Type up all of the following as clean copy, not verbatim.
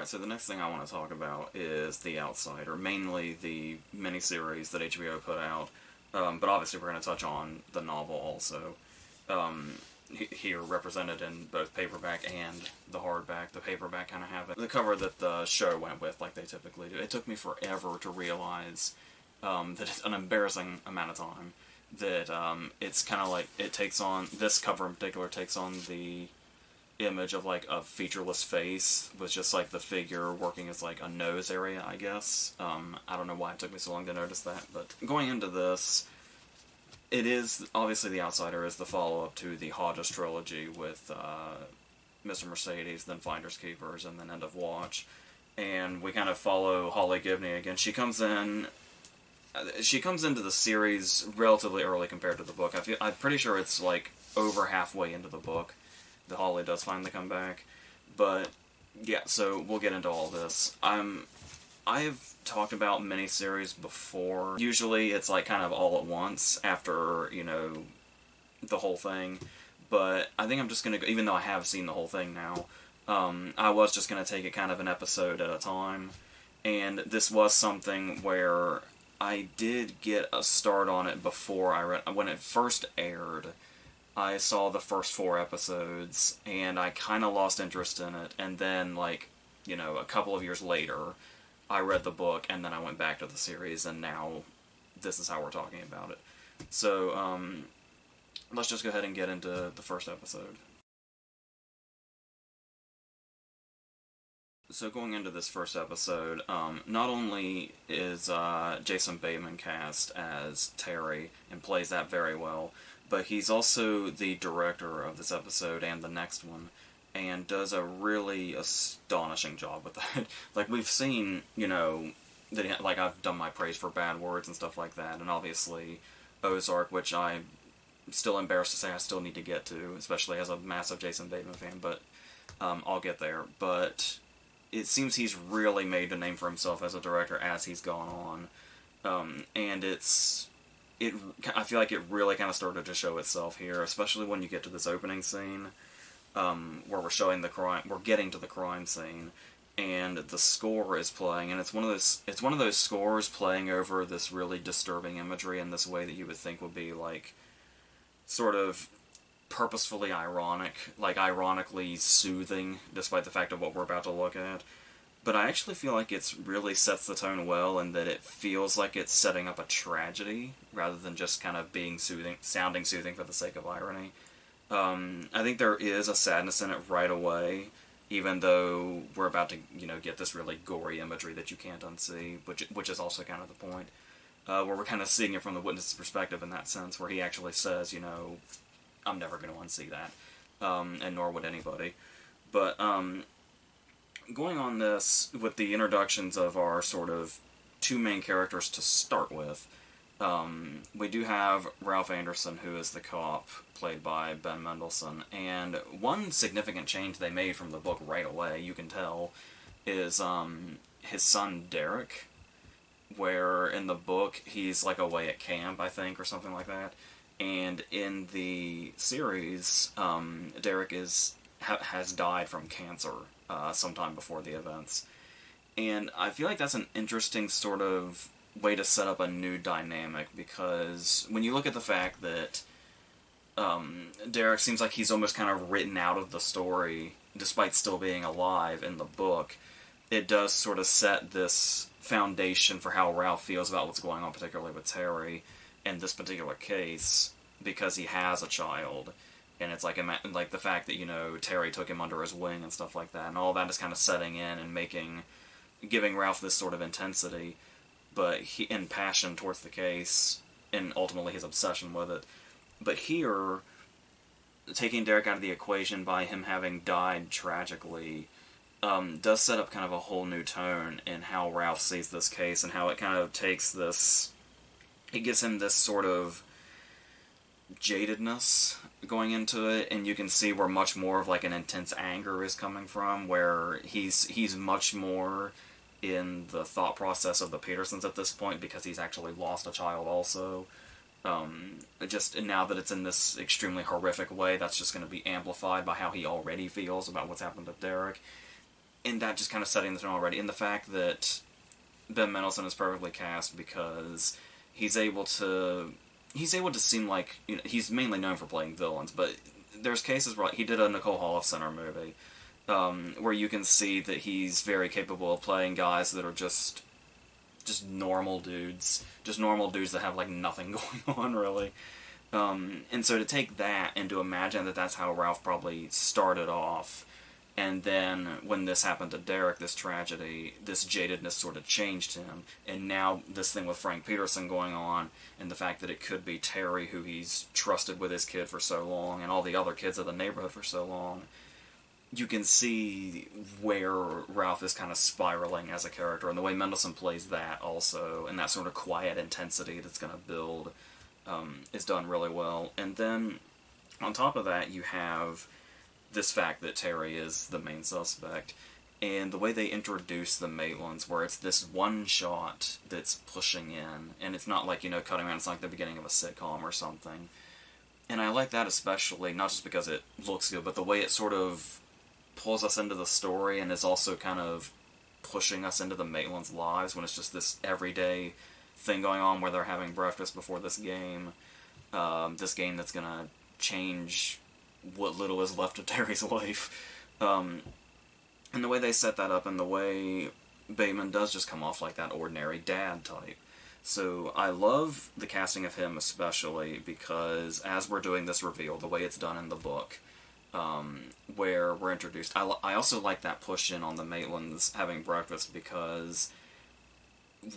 Alright, so the next thing I want to talk about is The Outsider, mainly the miniseries that HBO put out, but obviously we're going to touch on the novel also. Here represented in both paperback and the hardback. The paperback kind of have the cover that the show went with, like they typically do. It took me forever to realize that it's an embarrassing amount of time that it's kind of like it takes on, this cover in particular takes on the image of like a featureless face with just like the figure working as like a nose area, I guess. I don't know why it took me so long to notice that, but going into this, it is obviously The Outsider is the follow-up to the Hodges trilogy with Mr. Mercedes, then Finders Keepers, and then End of Watch. And we kind of follow Holly Gibney again. She comes into the series relatively early compared to the book. I'm pretty sure it's like over halfway into the book that Holly does finally come back. But yeah, so we'll get into all this. I've talked about miniseries before. Usually it's like kind of all at once after, you know, the whole thing. But I think I'm just going to, even though I have seen the whole thing now, I was just going to take it kind of an episode at a time. And this was something where I did get a start on it before I read, when it first aired. I saw the first 4 episodes, and I kind of lost interest in it, and then, like, you know, a couple of years later, I read the book, and then I went back to the series, and now this is how we're talking about it. So, let's just go ahead and get into the first episode. So going into this first episode, not only is Jason Bateman cast as Terry, and plays that very well, but he's also the director of this episode and the next one, and does a really astonishing job with that. Like, we've seen, you know, that like I've done my praise for Bad Words and stuff like that, and obviously Ozark, which I'm still embarrassed to say I still need to get to, especially as a massive Jason Bateman fan, but I'll get there. But it seems he's really made a name for himself as a director as he's gone on, and I feel like it really kind of started to show itself here, especially when you get to this opening scene, where we're getting to the crime scene, and the score is playing, and it's one of those scores playing over this really disturbing imagery in this way that you would think would be like, sort of purposefully ironic, like ironically soothing, despite the fact of what we're about to look at. But I actually feel like it really sets the tone well, and that it feels like it's setting up a tragedy, rather than just kind of being sounding soothing for the sake of irony. I think there is a sadness in it right away, even though we're about to, you know, get this really gory imagery that you can't unsee, which is also kind of the point, where we're kind of seeing it from the witness's perspective in that sense, where he actually says, you know, I'm never going to unsee that, and nor would anybody. But, going on this, with the introductions of our sort of 2 main characters to start with, we do have Ralph Anderson, who is the cop, played by Ben Mendelsohn, and one significant change they made from the book right away, you can tell, is his son Derek, where in the book he's like away at camp, I think, or something like that, and in the series, Derek has died from cancer sometime before the events. And I feel like that's an interesting sort of way to set up a new dynamic, because when you look at the fact that Derek seems like he's almost kind of written out of the story, despite still being alive in the book, it does sort of set this foundation for how Ralph feels about what's going on, particularly with Terry, in this particular case, because he has a child. And it's like the fact that, you know, Terry took him under his wing and stuff like that, and all that is kind of setting in and giving Ralph this sort of intensity, but in passion towards the case, and ultimately his obsession with it. But here, taking Derek out of the equation by him having died tragically, does set up kind of a whole new tone in how Ralph sees this case, and how it kind of takes this, it gives him this sort of jadedness going into it, and you can see where much more of like an intense anger is coming from, where he's much more in the thought process of the Petersons at this point, because he's actually lost a child also. Just now that it's in this extremely horrific way, that's just going to be amplified by how he already feels about what's happened to Derek. and that just kind of setting the tone already, and the fact that Ben Mendelsohn is perfectly cast because he's able to seem like, you know, he's mainly known for playing villains, but there's cases where, like, he did a Nicole Holofcener movie, where you can see that he's very capable of playing guys that are just normal dudes, that have like nothing going on really. And so to take that and to imagine that that's how Ralph probably started off, and then when this happened to Derek, this tragedy, this jadedness sort of changed him, and now this thing with Frank Peterson going on, and the fact that it could be Terry, who he's trusted with his kid for so long, and all the other kids of the neighborhood for so long, you can see where Ralph is kind of spiraling as a character, and the way Mendelsohn plays that also, and that sort of quiet intensity that's going to build, is done really well. And then, on top of that, you have this fact that Terry is the main suspect, and the way they introduce the Maitlands, where it's this one shot that's pushing in, and it's not like, you know, cutting around, it's like the beginning of a sitcom or something. And I like that especially, not just because it looks good, but the way it sort of pulls us into the story and is also kind of pushing us into the Maitlands' lives when it's just this everyday thing going on where they're having breakfast before this game that's going to change what little is left of Terry's life. And the way they set that up, and the way Bateman does just come off like that ordinary dad type. So I love the casting of him especially because as we're doing this reveal, the way it's done in the book, where we're introduced, I also like that push in on the Maitlands having breakfast because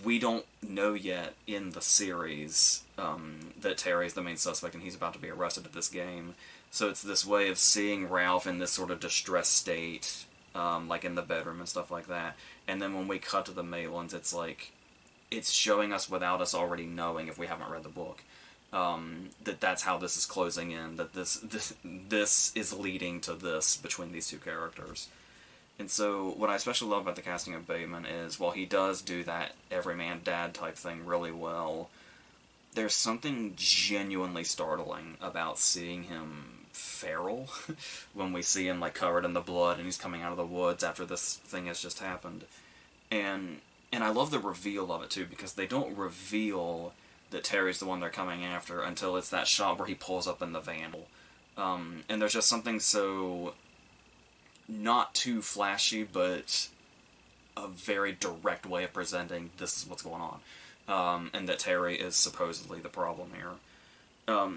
we don't know yet in the series that Terry's the main suspect and he's about to be arrested at this game. So it's this way of seeing Ralph in this sort of distressed state, like in the bedroom and stuff like that. And then when we cut to the Maitlands, it's like, it's showing us without us already knowing, if we haven't read the book, that's how this is closing in, that this is leading to this between these two characters. And so what I especially love about the casting of Bateman is, while he does do that everyman dad type thing really well, there's something genuinely startling about seeing him feral when we see him like covered in the blood and he's coming out of the woods after this thing has just happened. And I love the reveal of it too, because they don't reveal that Terry's the one they're coming after until it's that shot where he pulls up in the van. And there's just something so not too flashy, but a very direct way of presenting this is what's going on. And that Terry is supposedly the problem here.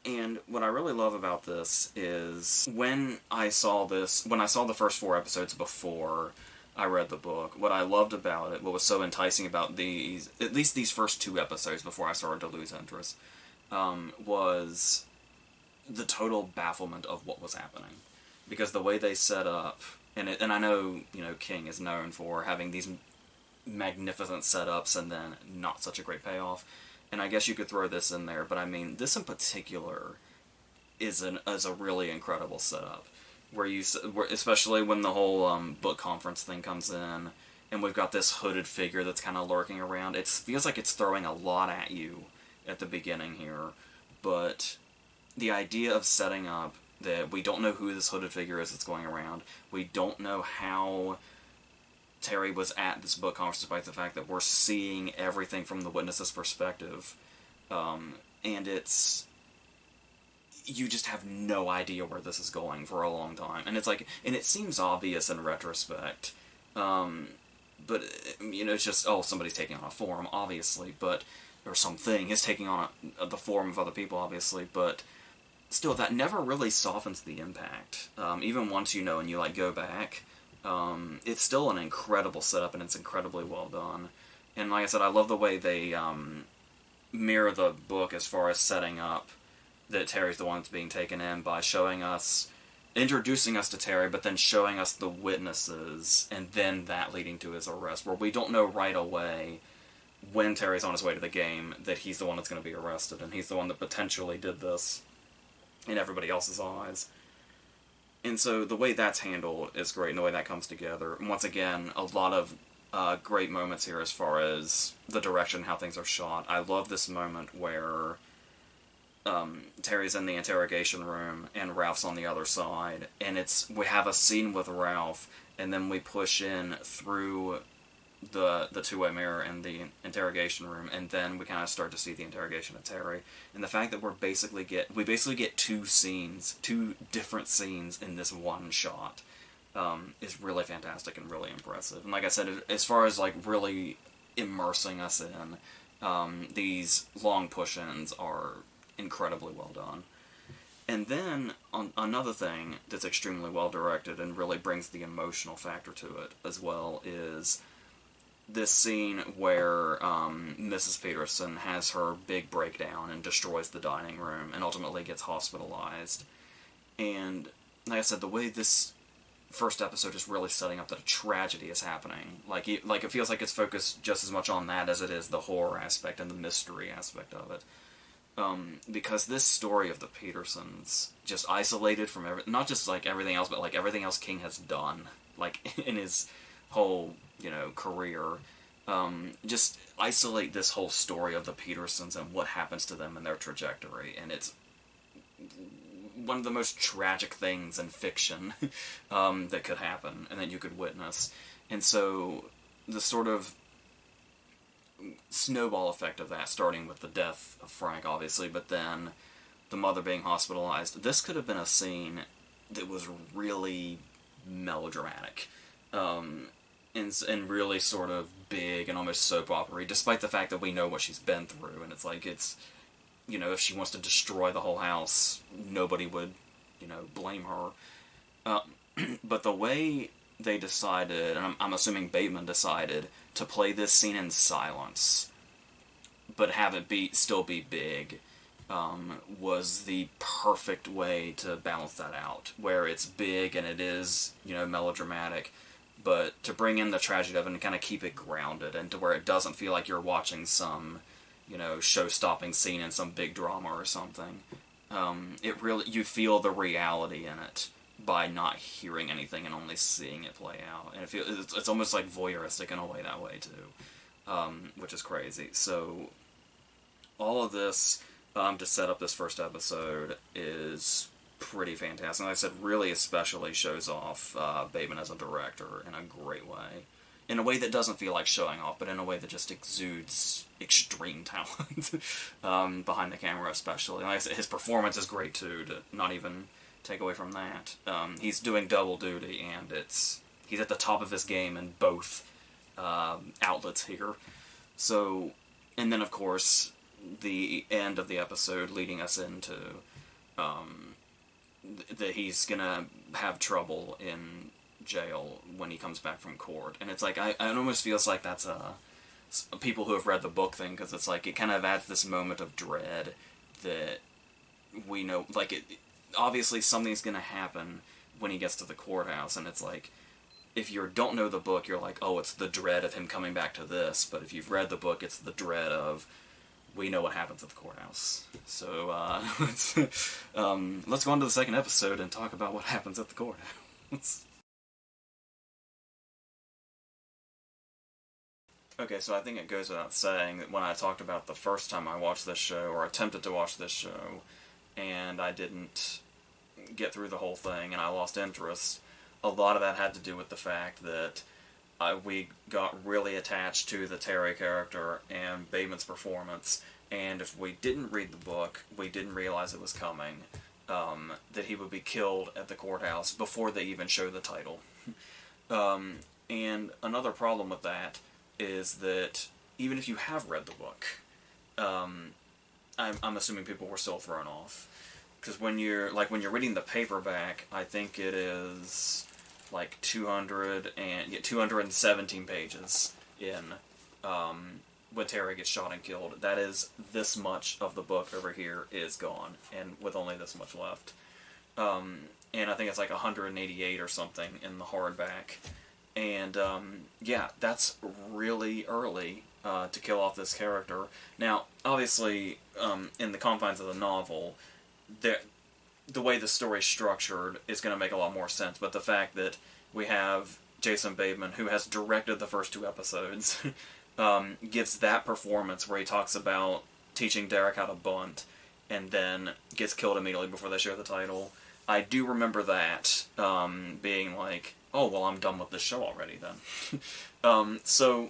And what I really love about this is when I saw the first 4 episodes before I read the book, what I loved about it, what was so enticing about at least these first 2 episodes before I started to lose interest, was the total bafflement of what was happening. Because the way they set up, and I know, you know, King is known for having these magnificent setups and then not such a great payoff, and I guess you could throw this in there, but I mean, this in particular is a really incredible setup, where especially when the whole book conference thing comes in, and we've got this hooded figure that's kind of lurking around. It feels like it's throwing a lot at you at the beginning here, but the idea of setting up that we don't know who this hooded figure is that's going around, we don't know how Terry was at this book conference, despite the fact that we're seeing everything from the witness's perspective, and you just have no idea where this is going for a long time, and it seems obvious in retrospect, but you know, it's just, oh, somebody's taking on a form, obviously, or something is taking on the form of other people, obviously, but still, that never really softens the impact. Even once you know and you like go back, it's still an incredible setup and it's incredibly well done. And like I said, I love the way they mirror the book as far as setting up that Terry's the one that's being taken in by introducing us to Terry, but then showing us the witnesses, and then that leading to his arrest, where we don't know right away when Terry's on his way to the game that he's the one that's going to be arrested, and he's the one that potentially did this in everybody else's eyes. And so the way that's handled is great, and the way that comes together. And once again, a lot of great moments here as far as the direction, how things are shot. I love this moment where Terry's in the interrogation room and Ralph's on the other side, and we have a scene with Ralph, and then we push in through the two-way mirror in the interrogation room, and then we kind of start to see the interrogation of Terry. And the fact that we basically get two different scenes in this one shot is really fantastic and really impressive. And like I said, as far as like really immersing us in, these long push-ins are incredibly well done. And then, another thing that's extremely well directed and really brings the emotional factor to it as well is this scene where Mrs. Peterson has her big breakdown and destroys the dining room and ultimately gets hospitalized. And, like I said, the way this first episode is really setting up that a tragedy is happening. Like it feels like it's focused just as much on that as it is the horror aspect and the mystery aspect of it. Because this story of the Petersons, just isolated from not just like everything else, but like everything else King has done, like in his whole, career, just isolate this whole story of the Petersons and what happens to them and their trajectory, and it's one of the most tragic things in fiction that could happen and that you could witness. And so the sort of snowball effect of that, starting with the death of Frank, obviously, but then the mother being hospitalized, this could have been a scene that was really melodramatic, and really sort of big and almost soap opera-y, despite the fact that we know what she's been through, and it's like, if she wants to destroy the whole house, nobody would, blame her. But the way they decided, and I'm assuming Bateman decided, to play this scene in silence, but have it still be big, was the perfect way to balance that out, where it's big and it is, melodramatic, but to bring in the tragedy of it and kind of keep it grounded, and to where it doesn't feel like you're watching some, show-stopping scene in some big drama or something. You feel the reality in it by not hearing anything and only seeing it play out. And it's almost like voyeuristic in a way that way, too, which is crazy. So, all of this to set up this first episode is pretty fantastic. Like I said, really especially shows off Bateman as a director in a great way. In a way that doesn't feel like showing off, but in a way that just exudes extreme talent behind the camera, especially. Like I said, his performance is great too, to not even take away from that. He's doing double duty, and he's at the top of his game in both outlets here. So, and then of course, the end of the episode leading us into that he's gonna have trouble in jail when he comes back from court, and it's like it almost feels like that's people who have read the book thing, because it's like it kind of adds this moment of dread that we know, like obviously something's gonna happen when he gets to the courthouse, and it's like, if you don't know the book, you're like, oh, it's the dread of him coming back to this, but if you've read the book, it's the dread of, we know what happens at the courthouse. So, let's go on to the second episode and talk about what happens at the courthouse. Okay, so I think it goes without saying that when I talked about the first time I watched this show, or attempted to watch this show, and I didn't get through the whole thing, and I lost interest, a lot of that had to do with the fact that we got really attached to the Terry character and Bateman's performance, and if we didn't read the book, we didn't realize it was coming, that he would be killed at the courthouse before they even show the title. And another problem with that is that even if you have read the book, I'm assuming people were still thrown off. Because when you're reading the paperback, I think it is like 217 pages in when Terry gets shot and killed. That is, this much of the book over here is gone, and with only this much left. And I think it's like 188 or something in the hardback. And yeah, that's really early to kill off this character. Now, obviously, in the confines of the novel, the way the story's structured is going to make a lot more sense, but the fact that we have Jason Bateman, who has directed the first two episodes, gives that performance where he talks about teaching Derek how to bunt, and then gets killed immediately before they show the title. I do remember that being like, oh, well, I'm done with this show already then. So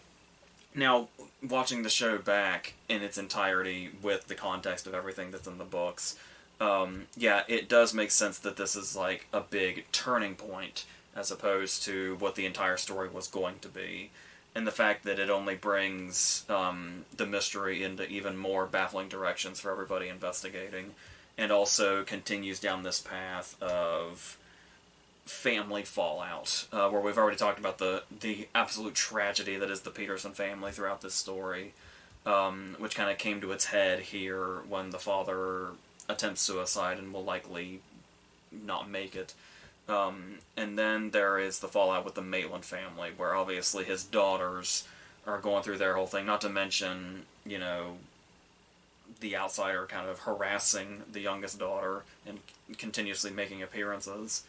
now, watching the show back in its entirety with the context of everything that's in the books, yeah, it does make sense that this is like a big turning point as opposed to what the entire story was going to be. And the fact that it only brings the mystery into even more baffling directions for everybody investigating, and also continues down this path of family fallout, where we've already talked about the absolute tragedy that is the Peterson family throughout this story, which kind of came to its head here when the father attempts suicide and will likely not make it. And then there is the fallout with the Maitland family, where obviously his daughters are going through their whole thing, not to mention, you know, the outsider kind of harassing the youngest daughter and continuously making appearances,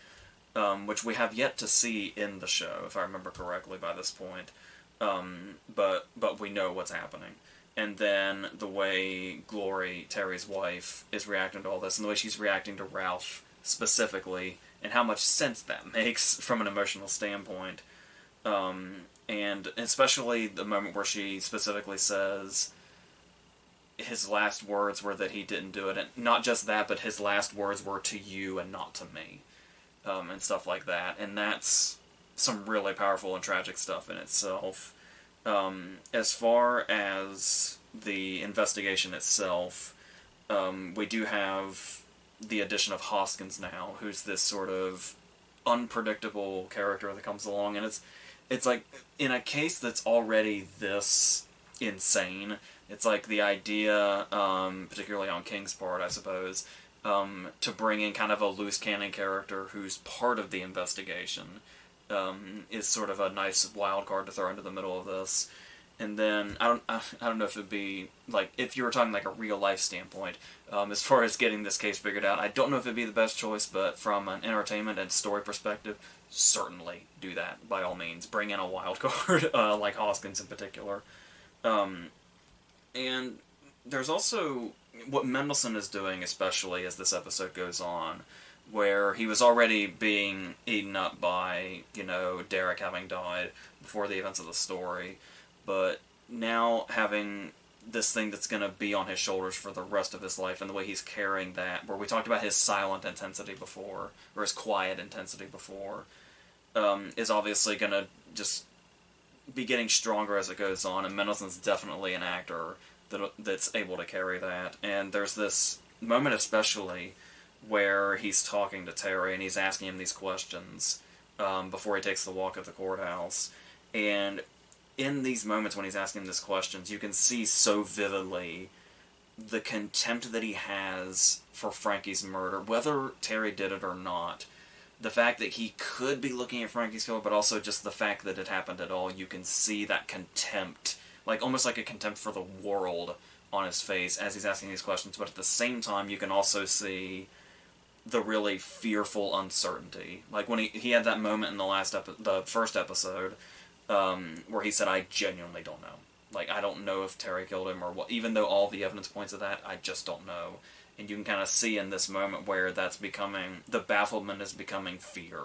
which we have yet to see in the show, if I remember correctly by this point. But we know what's happening. And then the way Glory, Terry's wife, is reacting to all this, and the way she's reacting to Ralph specifically, and how much sense that makes from an emotional standpoint. And especially the moment where she specifically says his last words were that he didn't do it, and not just that, but his last words were to you and not to me, and stuff like that. And that's some really powerful and tragic stuff in itself. As far as the investigation itself, we do have the addition of Hoskins now, who's this sort of unpredictable character that comes along, and it's like, in a case that's already this insane, it's like the idea, particularly on King's part, I suppose, to bring in kind of a loose cannon character who's part of the investigation, is sort of a nice wild card to throw into the middle of this. And then I don't know if it'd be like, if you were talking like a real life standpoint, as far as getting this case figured out, I don't know if it'd be the best choice, but from an entertainment and story perspective, certainly do that by all means. Bring in a wild card like Hoskins in particular. And there's also what Mendelsohn is doing, especially as this episode goes on, where he was already being eaten up by, you know, Derek having died before the events of the story, but now having this thing that's going to be on his shoulders for the rest of his life, and the way he's carrying that, where we talked about his silent intensity before, or his quiet intensity before, is obviously going to just be getting stronger as it goes on, and Mendelssohn's definitely an actor that's able to carry that. And there's this moment especially where he's talking to Terry and he's asking him these questions before he takes the walk at the courthouse. And in these moments when he's asking him these questions, you can see so vividly the contempt that he has for Frankie's murder, whether Terry did it or not. The fact that he could be looking at Frankie's killer, but also just the fact that it happened at all, you can see that contempt, like almost like a contempt for the world on his face as he's asking these questions, but at the same time you can also see the really fearful uncertainty. Like when he had that moment in the first episode, where he said, I genuinely don't know. Like, I don't know if Terry killed him or what, even though all the evidence points to that, I just don't know. And you can kind of see in this moment where that's becoming, the bafflement is becoming fear,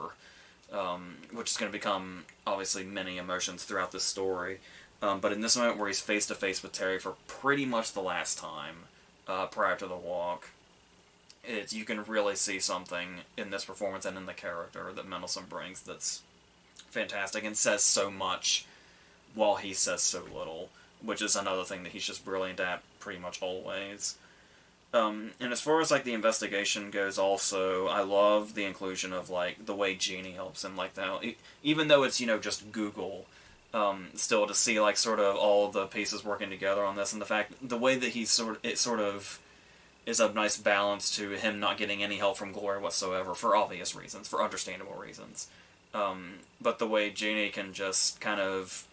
which is going to become, obviously, many emotions throughout this story. But in this moment where he's face-to-face with Terry for pretty much the last time, prior to the walk, you can really see something in this performance and in the character that Mendelsohn brings that's fantastic and says so much while he says so little, which is another thing that he's just brilliant at pretty much always. And as far as like the investigation goes, also I love the inclusion of like the way Jeannie helps him, like that, even though it's, you know, just Google, still to see like sort of all the pieces working together on this, and the fact the way that it sort of is a nice balance to him not getting any help from Gloria whatsoever for obvious reasons, for understandable reasons. But the way Jeannie can just kind of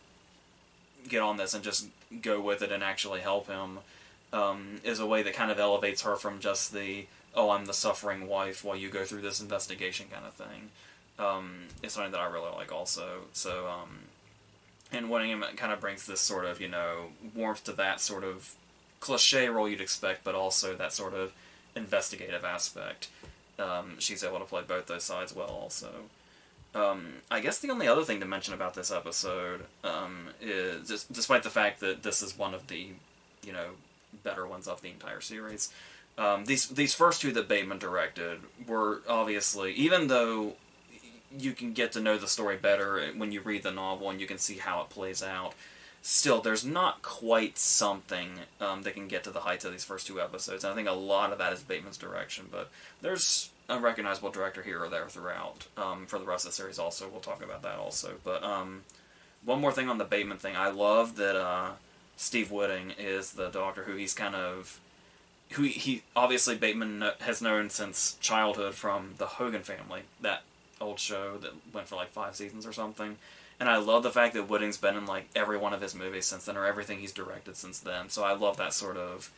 get on this and just go with it and actually help him, is a way that kind of elevates her from just the, oh, I'm the suffering wife while you go through this investigation kind of thing. It's something that I really like also. So, and wanting him kind of brings this sort of, you know, warmth to that sort of cliche role you'd expect, but also that sort of investigative aspect. She's able to play both those sides well also. I guess the only other thing to mention about this episode is, despite the fact that this is one of the, you know, better ones of the entire series, these first two that Bateman directed were obviously, even though you can get to know the story better when you read the novel and you can see how it plays out, still, there's not quite something that can get to the heights of these first two episodes. And I think a lot of that is Bateman's direction, but there's a recognizable director here or there throughout. For the rest of the series also, we'll talk about that also. But one more thing on the Bateman thing. I love that Steve Whitting is the Doctor who he's kind of... who he obviously Bateman has known since childhood from the Hogan Family, that old show that went for like 5 seasons or something. And I love the fact that Whitting's been in like every one of his movies since then, or everything he's directed since then. So I love that sort of,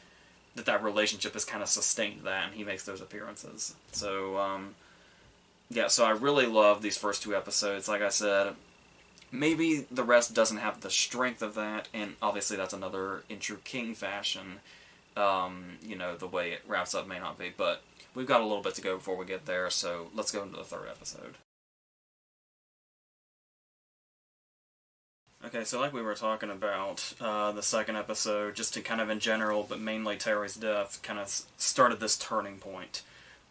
that relationship has kind of sustained that, and he makes those appearances. So, yeah, so I really love these first two episodes. Like I said, maybe the rest doesn't have the strength of that, and obviously that's another, in true King fashion, you know, the way it wraps up may not be, but we've got a little bit to go before we get there, so let's go into the third episode. Okay, so like we were talking about, the second episode, just to kind of in general, but mainly Terry's death, kind of started this turning point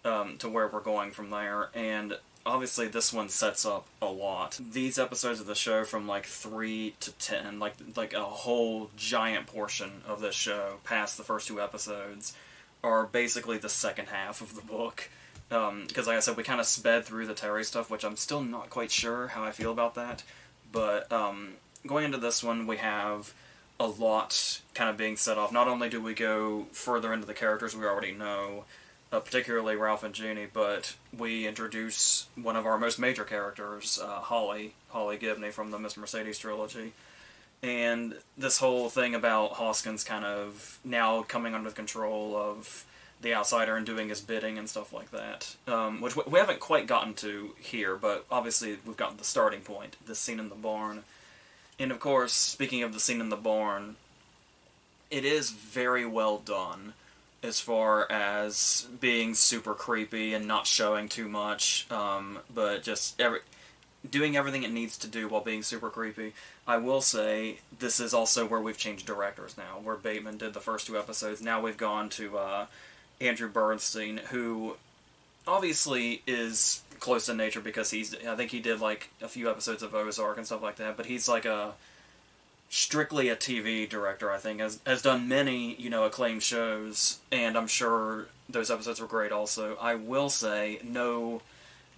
to where we're going from there, and obviously this one sets up a lot. These episodes of the show from like 3 to 10, like a whole giant portion of this show, past the first two episodes, are basically the second half of the book. Because like I said, we kind of sped through the Terry stuff, which I'm still not quite sure how I feel about that, but going into this one, we have a lot kind of being set off. Not only do we go further into the characters we already know, particularly Ralph and Jeannie, but we introduce one of our most major characters, Holly Gibney from the Mr. Mercedes trilogy. And this whole thing about Hoskins kind of now coming under the control of the Outsider and doing his bidding and stuff like that. Which we haven't quite gotten to here, but obviously we've gotten the starting point, this scene in the barn. And of course, speaking of the scene in the barn, it is very well done as far as being super creepy and not showing too much, but just doing everything it needs to do while being super creepy. I will say, this is also where we've changed directors now, where Bateman did the first two episodes. Now we've gone to Andrew Bernstein, who obviously is close in nature because I think he did like a few episodes of Ozark and stuff like that, but he's like strictly a TV director, I think, has done many, you know, acclaimed shows, and I'm sure those episodes were great also. I will say, no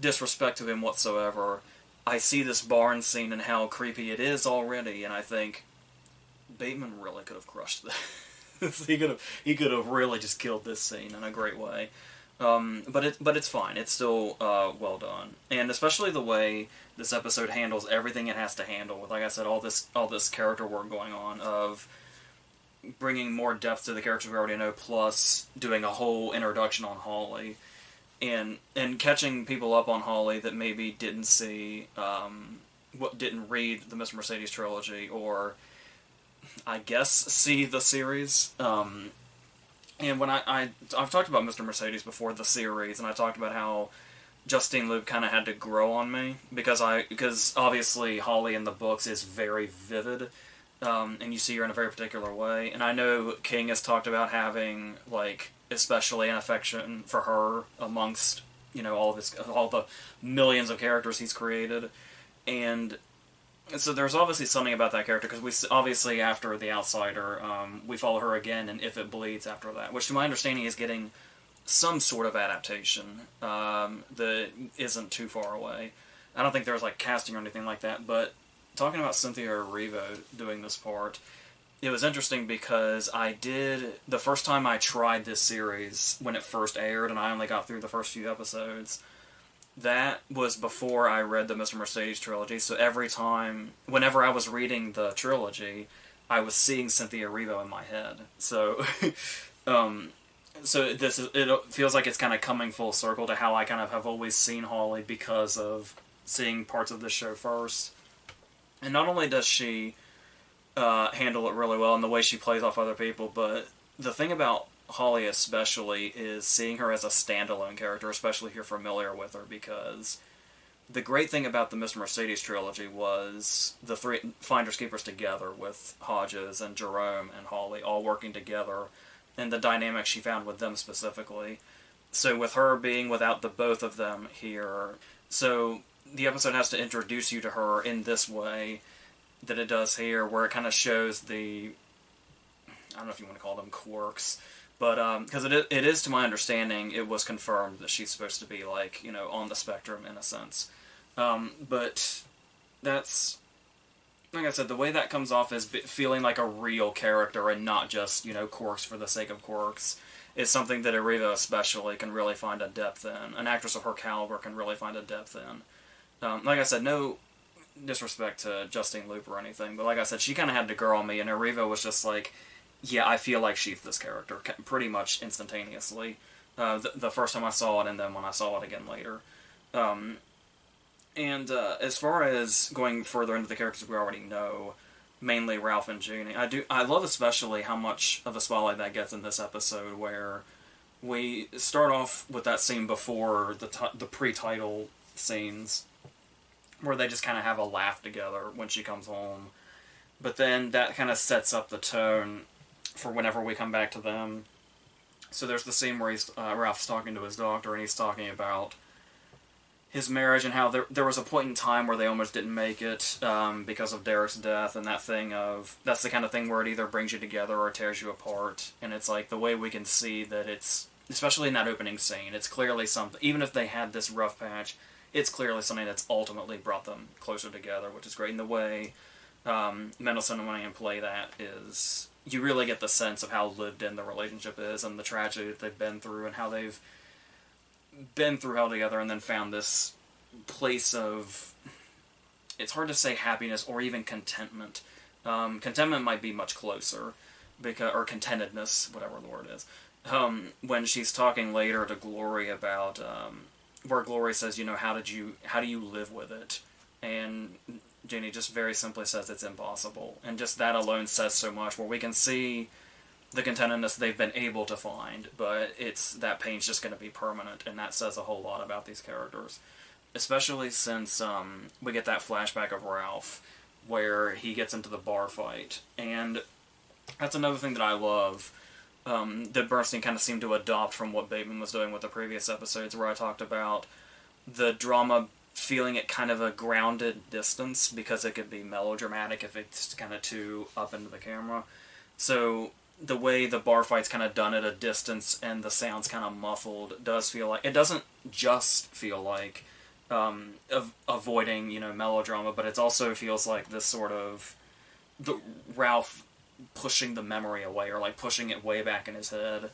disrespect to him whatsoever, I see this barn scene and how creepy it is already, and I think Bateman really could have crushed this. he could have really just killed this scene in a great way. But it's fine. It's still well done, and especially the way this episode handles everything it has to handle. With, like I said, all this character work going on of bringing more depth to the characters we already know, plus doing a whole introduction on Holly, and catching people up on Holly that maybe didn't see didn't read the Mr. Mercedes trilogy, or I guess see the series. And when I've talked about Mr. Mercedes before, the series, and I talked about how Justine Luke kind of had to grow on me, because obviously Holly in the books is very vivid, and you see her in a very particular way, and I know King has talked about having, like, especially an affection for her amongst, you know, all the millions of characters he's created, and so there's obviously something about that character, because we obviously, after The Outsider, we follow her again in If It Bleeds after that, which to my understanding is getting some sort of adaptation that isn't too far away. I don't think there's like casting or anything like that, but talking about Cynthia Erivo doing this part, it was interesting because the first time I tried this series when it first aired, and I only got through the first few episodes, that was before I read the Mr. Mercedes trilogy, so whenever I was reading the trilogy, I was seeing Cynthia Erivo in my head. So, it feels like it's kind of coming full circle to how I kind of have always seen Holly because of seeing parts of this show first. And not only does she handle it really well in the way she plays off other people, but the thing about Holly especially is seeing her as a standalone character, especially if you're familiar with her, because the great thing about the Mr. Mercedes trilogy was the three Finders Keepers together with Hodges and Jerome and Holly all working together, and the dynamic she found with them specifically. So with her being without the both of them here, so the episode has to introduce you to her in this way that it does here, where it kind of shows the, I don't know if you want to call them quirks, but because it is, to my understanding, it was confirmed that she's supposed to be like, on the spectrum in a sense. But that's, like I said, the way that comes off as feeling like a real character and not just, quirks for the sake of quirks is something that Ariva especially can really find a depth in. An actress of her caliber can really find a depth in. Like I said, no disrespect to Justine Luke or anything, but like I said, she kind of had to girl me, and Ariva was just like, yeah, I feel like she's this character, pretty much instantaneously. The first time I saw it, and then when I saw it again later. And as far as going further into the characters we already know, mainly Ralph and Jeannie, I love especially how much of the spotlight that gets in this episode, where we start off with that scene before the pre-title scenes, where they just kind of have a laugh together when she comes home. But then that kind of sets up the tone for whenever we come back to them. So there's the scene where Ralph's talking to his doctor, and he's talking about his marriage and how there was a point in time where they almost didn't make it because of Derek's death, and that thing of, that's the kind of thing where it either brings you together or tears you apart. And it's like the way we can see that it's, especially in that opening scene, it's clearly something, even if they had this rough patch, it's clearly something that's ultimately brought them closer together, which is great. And the way Mendelsohn and Wayne play that is, you really get the sense of how lived in the relationship is and the tragedy that they've been through and how they've been through hell together and then found this place of, it's hard to say happiness or even contentment. Contentment might be much closer, or contentedness, whatever the word is. When she's talking later to Glory about, where Glory says, how do you live with it? And Jeannie just very simply says it's impossible. And just that alone says so much, where we can see the contentedness they've been able to find, but that pain's just going to be permanent, and that says a whole lot about these characters. Especially since we get that flashback of Ralph, where he gets into the bar fight. And that's another thing that I love, that Bernstein kind of seemed to adopt from what Bateman was doing with the previous episodes, where I talked about the drama feeling at kind of a grounded distance, because it could be melodramatic if it's kind of too up into the camera. So the way the bar fight's kind of done at a distance and the sound's kind of muffled does feel like, it doesn't just feel like avoiding, melodrama, but it also feels like this sort of Ralph pushing the memory away, or like pushing it way back in his head.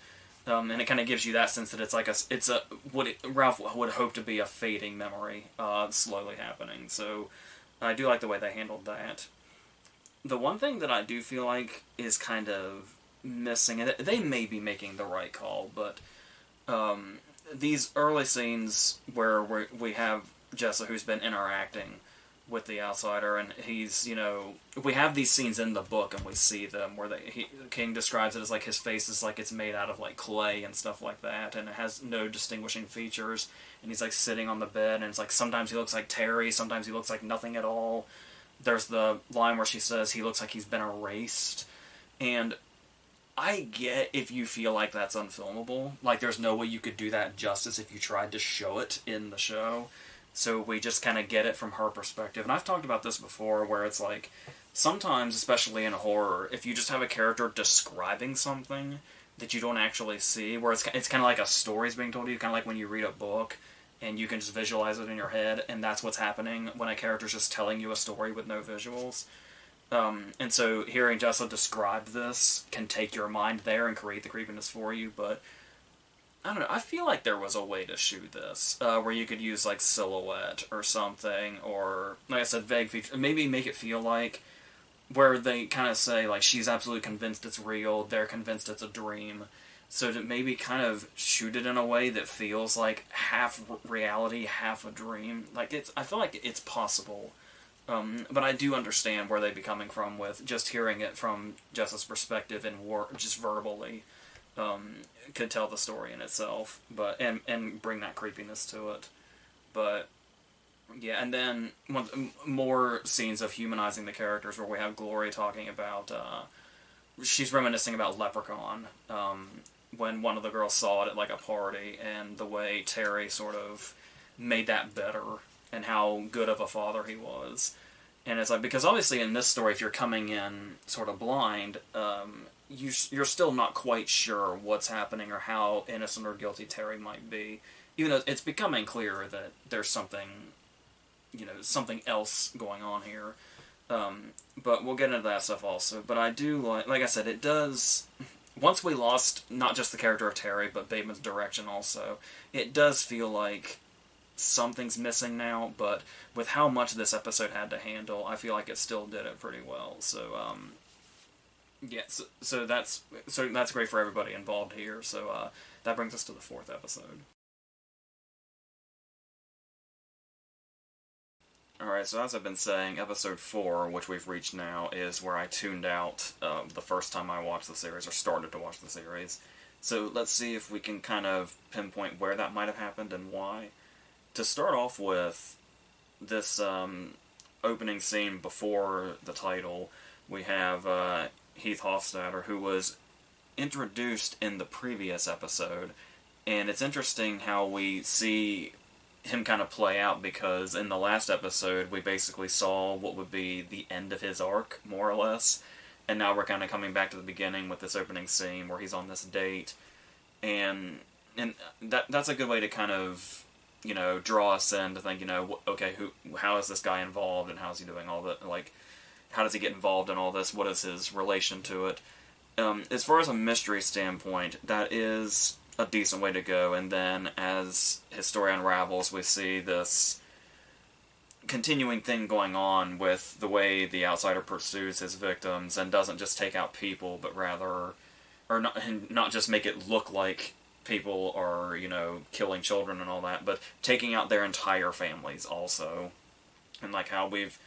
And it kind of gives you that sense that it's like Ralph would hope to be a fading memory, slowly happening. So I do like the way they handled that. The one thing that I do feel like is kind of missing, and they may be making the right call, but these early scenes where we have Jessa, who's been interacting with the outsider, and he's, we have these scenes in the book, and we see them where King describes it as like his face is like it's made out of like clay and stuff like that, and it has no distinguishing features, and he's like sitting on the bed, and it's like sometimes he looks like Terry, sometimes he looks like nothing at all. There's the line where she says he looks like he's been erased, and I get if you feel like that's unfilmable. Like, there's no way you could do that justice if you tried to show it in the show. So we just kind of get it from her perspective. And I've talked about this before, where it's like, sometimes, especially in horror, if you just have a character describing something that you don't actually see, where it's kind of like a story's being told to you, kind of like when you read a book, and you can just visualize it in your head, and that's what's happening when a character's just telling you a story with no visuals. And so hearing Jessa describe this can take your mind there and create the creepiness for you, but I don't know, I feel like there was a way to shoot this, where you could use like silhouette or something, or, like I said, vague features, maybe make it feel like, where they kind of say, like, she's absolutely convinced it's real, they're convinced it's a dream, so to maybe kind of shoot it in a way that feels like half reality, half a dream. Like, I feel like it's possible. But I do understand where they'd be coming from with just hearing it from Jessa's perspective and just verbally, could tell the story in itself, but and bring that creepiness to it. But Yeah, and then more scenes of humanizing the characters where we have Glory talking about, she's reminiscing about Leprechaun, when one of the girls saw it at like a party, and the way Terry sort of made that better, and how good of a father he was. And it's like, because obviously in this story, if you're coming in sort of blind, you're still not quite sure what's happening or how innocent or guilty Terry might be. Even though it's becoming clearer that there's something, something else going on here. But we'll get into that stuff also. But I do like I said, it does. Once we lost not just the character of Terry, but Bateman's direction also, it does feel like something's missing now. But with how much this episode had to handle, I feel like it still did it pretty well. So, yeah, so that's great for everybody involved here. So that brings us to the fourth episode. Alright, so as I've been saying, episode 4, which we've reached now, is where I tuned out the first time I watched the series, or started to watch the series. So let's see if we can kind of pinpoint where that might have happened and why. To start off with, this opening scene before the title, we have Heath Hofstadter, who was introduced in the previous episode, and it's interesting how we see him kind of play out, because in the last episode we basically saw what would be the end of his arc, more or less, and now we're kind of coming back to the beginning with this opening scene where he's on this date, and that's a good way to kind of, draw us in to think, okay, how is this guy involved, and how's he doing all that, like, how does he get involved in all this, what is his relation to it. As far as a mystery standpoint, that is a decent way to go, and then as his story unravels, we see this continuing thing going on with the way the outsider pursues his victims and doesn't just take out people, but rather, or not just make it look like people are, killing children and all that, but taking out their entire families also. And like how we've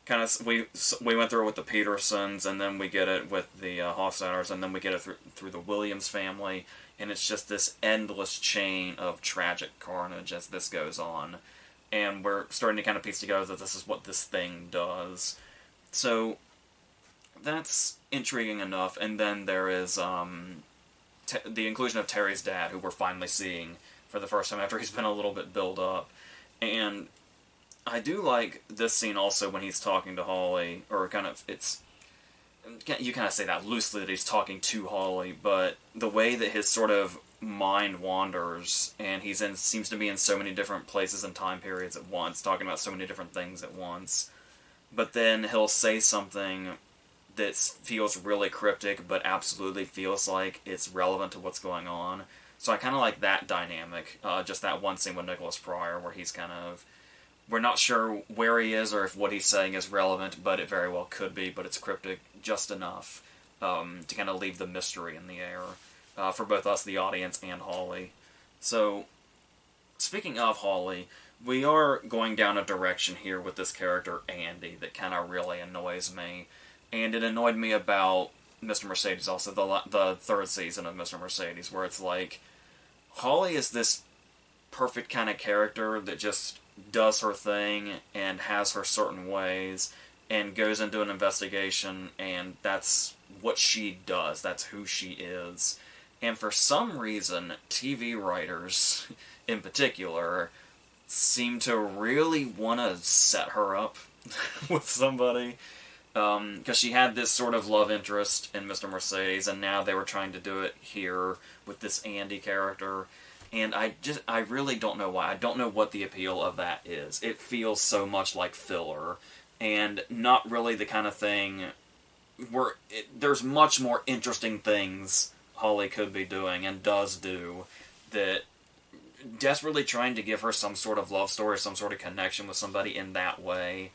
kind of, we went through it with the Petersons, and then we get it with the Hofstadters, and then we get it through the Williams family, and it's just this endless chain of tragic carnage as this goes on. And we're starting to kind of piece together that this is what this thing does. So, that's intriguing enough. And then there is the inclusion of Terry's dad, who we're finally seeing for the first time after he's been a little bit built up. And I do like this scene also when he's talking to Holly, or kind of, you kind of say that loosely that he's talking to Holly, but the way that his sort of mind wanders, and seems to be in so many different places and time periods at once, talking about so many different things at once, but then he'll say something that feels really cryptic, but absolutely feels like it's relevant to what's going on. So I kind of like that dynamic, just that one scene with Nicholas Pryor, where he's kind of, we're not sure where he is or if what he's saying is relevant, but it very well could be, but it's cryptic just enough to kind of leave the mystery in the air for both us, the audience, and Holly. So, speaking of Holly, we are going down a direction here with this character, Andy, that kind of really annoys me. And it annoyed me about Mr. Mercedes also, the third season of Mr. Mercedes, where it's like, Holly is this perfect kind of character that just does her thing and has her certain ways and goes into an investigation, and that's what she does. That's who she is. And for some reason, TV writers, in particular, seem to really want to set her up with somebody. Because she had this sort of love interest in Mr. Mercedes, and now they were trying to do it here with this Andy character. And I really don't know why. I don't know what the appeal of that is. It feels so much like filler, and not really the kind of thing where there's much more interesting things Holly could be doing, and does do, that desperately trying to give her some sort of love story, some sort of connection with somebody in that way,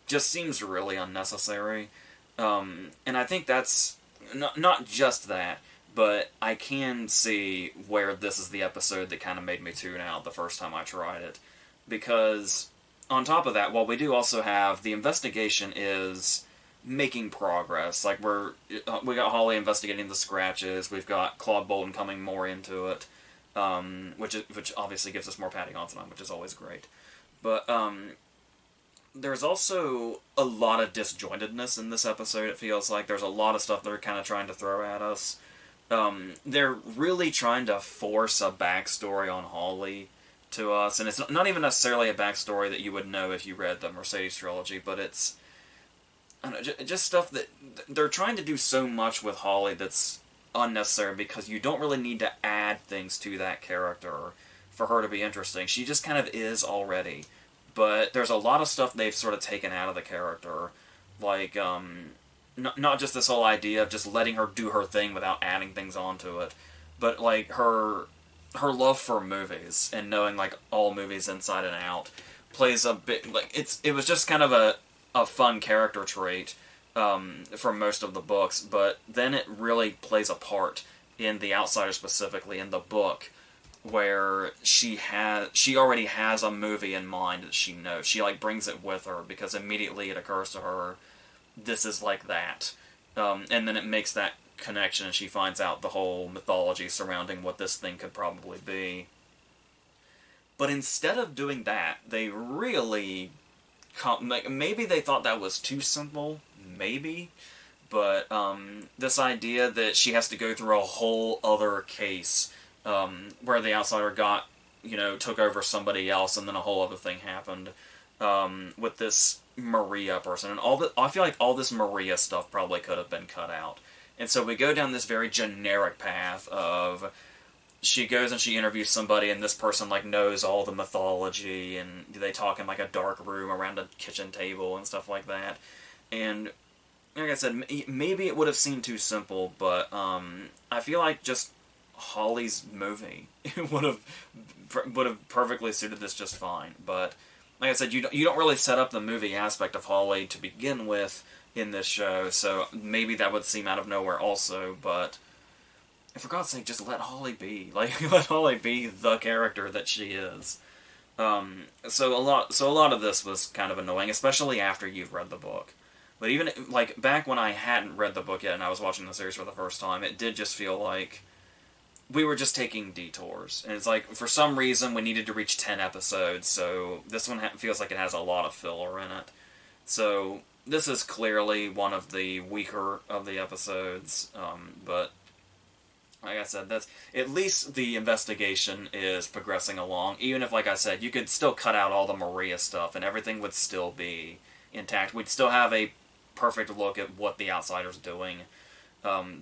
just seems really unnecessary. And I think that's not just that, but I can see where this is the episode that kind of made me tune out the first time I tried it. Because, on top of that, while we do also have, the investigation is making progress. Like, we got Holly investigating the scratches, we've got Claude Bolton coming more into it, which obviously gives us more Patty Considine, which is always great. But, there's also a lot of disjointedness in this episode, it feels like. There's a lot of stuff they're kind of trying to throw at us. They're really trying to force a backstory on Holly to us, and it's not even necessarily a backstory that you would know if you read the Mercedes trilogy, but it's, I don't know, just stuff that they're trying to do so much with Holly that's unnecessary, because you don't really need to add things to that character for her to be interesting. She just kind of is already. But there's a lot of stuff they've sort of taken out of the character, like not just this whole idea of just letting her do her thing without adding things onto it, but like her love for movies and knowing like all movies inside and out plays a bit, like it was just kind of a fun character trait for most of the books, but then it really plays a part in The Outsider, specifically in the book, where she already has a movie in mind that she knows. She like brings it with her because immediately it occurs to her, this is like that, and then it makes that connection, and she finds out the whole mythology surrounding what this thing could probably be. But instead of doing that, they really like, maybe they thought that was too simple, maybe, but this idea that she has to go through a whole other case where the outsider took over somebody else, and then a whole other thing happened with this Maria person, and I feel like all this Maria stuff probably could have been cut out. And so we go down this very generic path of, she goes and she interviews somebody, and this person like knows all the mythology, and they talk in like a dark room around a kitchen table and stuff like that. And like I said, maybe it would have seemed too simple, but I feel like just Holly's movie would have perfectly suited this just fine. But like I said, you don't really set up the movie aspect of Holly to begin with in this show, so maybe that would seem out of nowhere also. But for God's sake, just let Holly be. Like, let Holly be the character that she is. So a lot of this was kind of annoying, especially after you've read the book. But even like back when I hadn't read the book yet and I was watching the series for the first time, it did just feel like we were just taking detours. And it's like, for some reason, we needed to reach 10 episodes, so this one feels like it has a lot of filler in it. So this is clearly one of the weaker of the episodes, but like I said, that's at least the investigation is progressing along. Even if, like I said, you could still cut out all the Maria stuff and everything would still be intact. We'd still have a perfect look at what the outsider's doing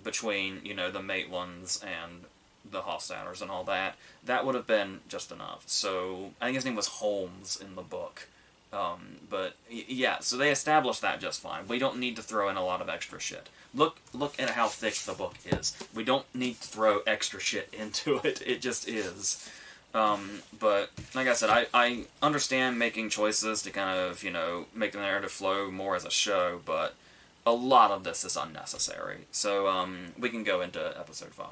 between, the Maitlands and the Hofstadters and all that. That would have been just enough. So I think his name was Holmes in the book. But yeah, so they established that just fine. We don't need to throw in a lot of extra shit. Look at how thick the book is. We don't need to throw extra shit into it. It just is. But like I said, I understand making choices to kind of, make the narrative flow more as a show, but a lot of this is unnecessary. So we can go into episode 5.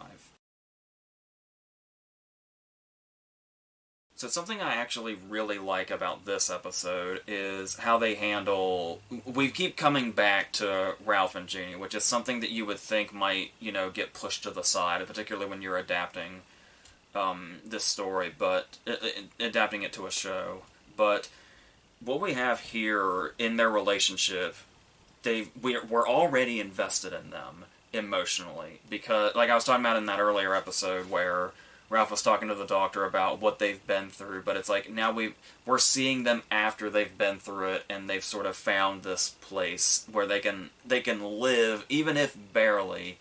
So something I actually really like about this episode is how they handle... We keep coming back to Ralph and Jeannie, which is something that you would think might, get pushed to the side, particularly when you're adapting this story, but adapting it to a show. But what we have here in their relationship, we're already invested in them emotionally, because, like I was talking about in that earlier episode where Ralph was talking to the doctor about what they've been through, but it's like now we're seeing them after they've been through it, and they've sort of found this place where they can live, even if barely.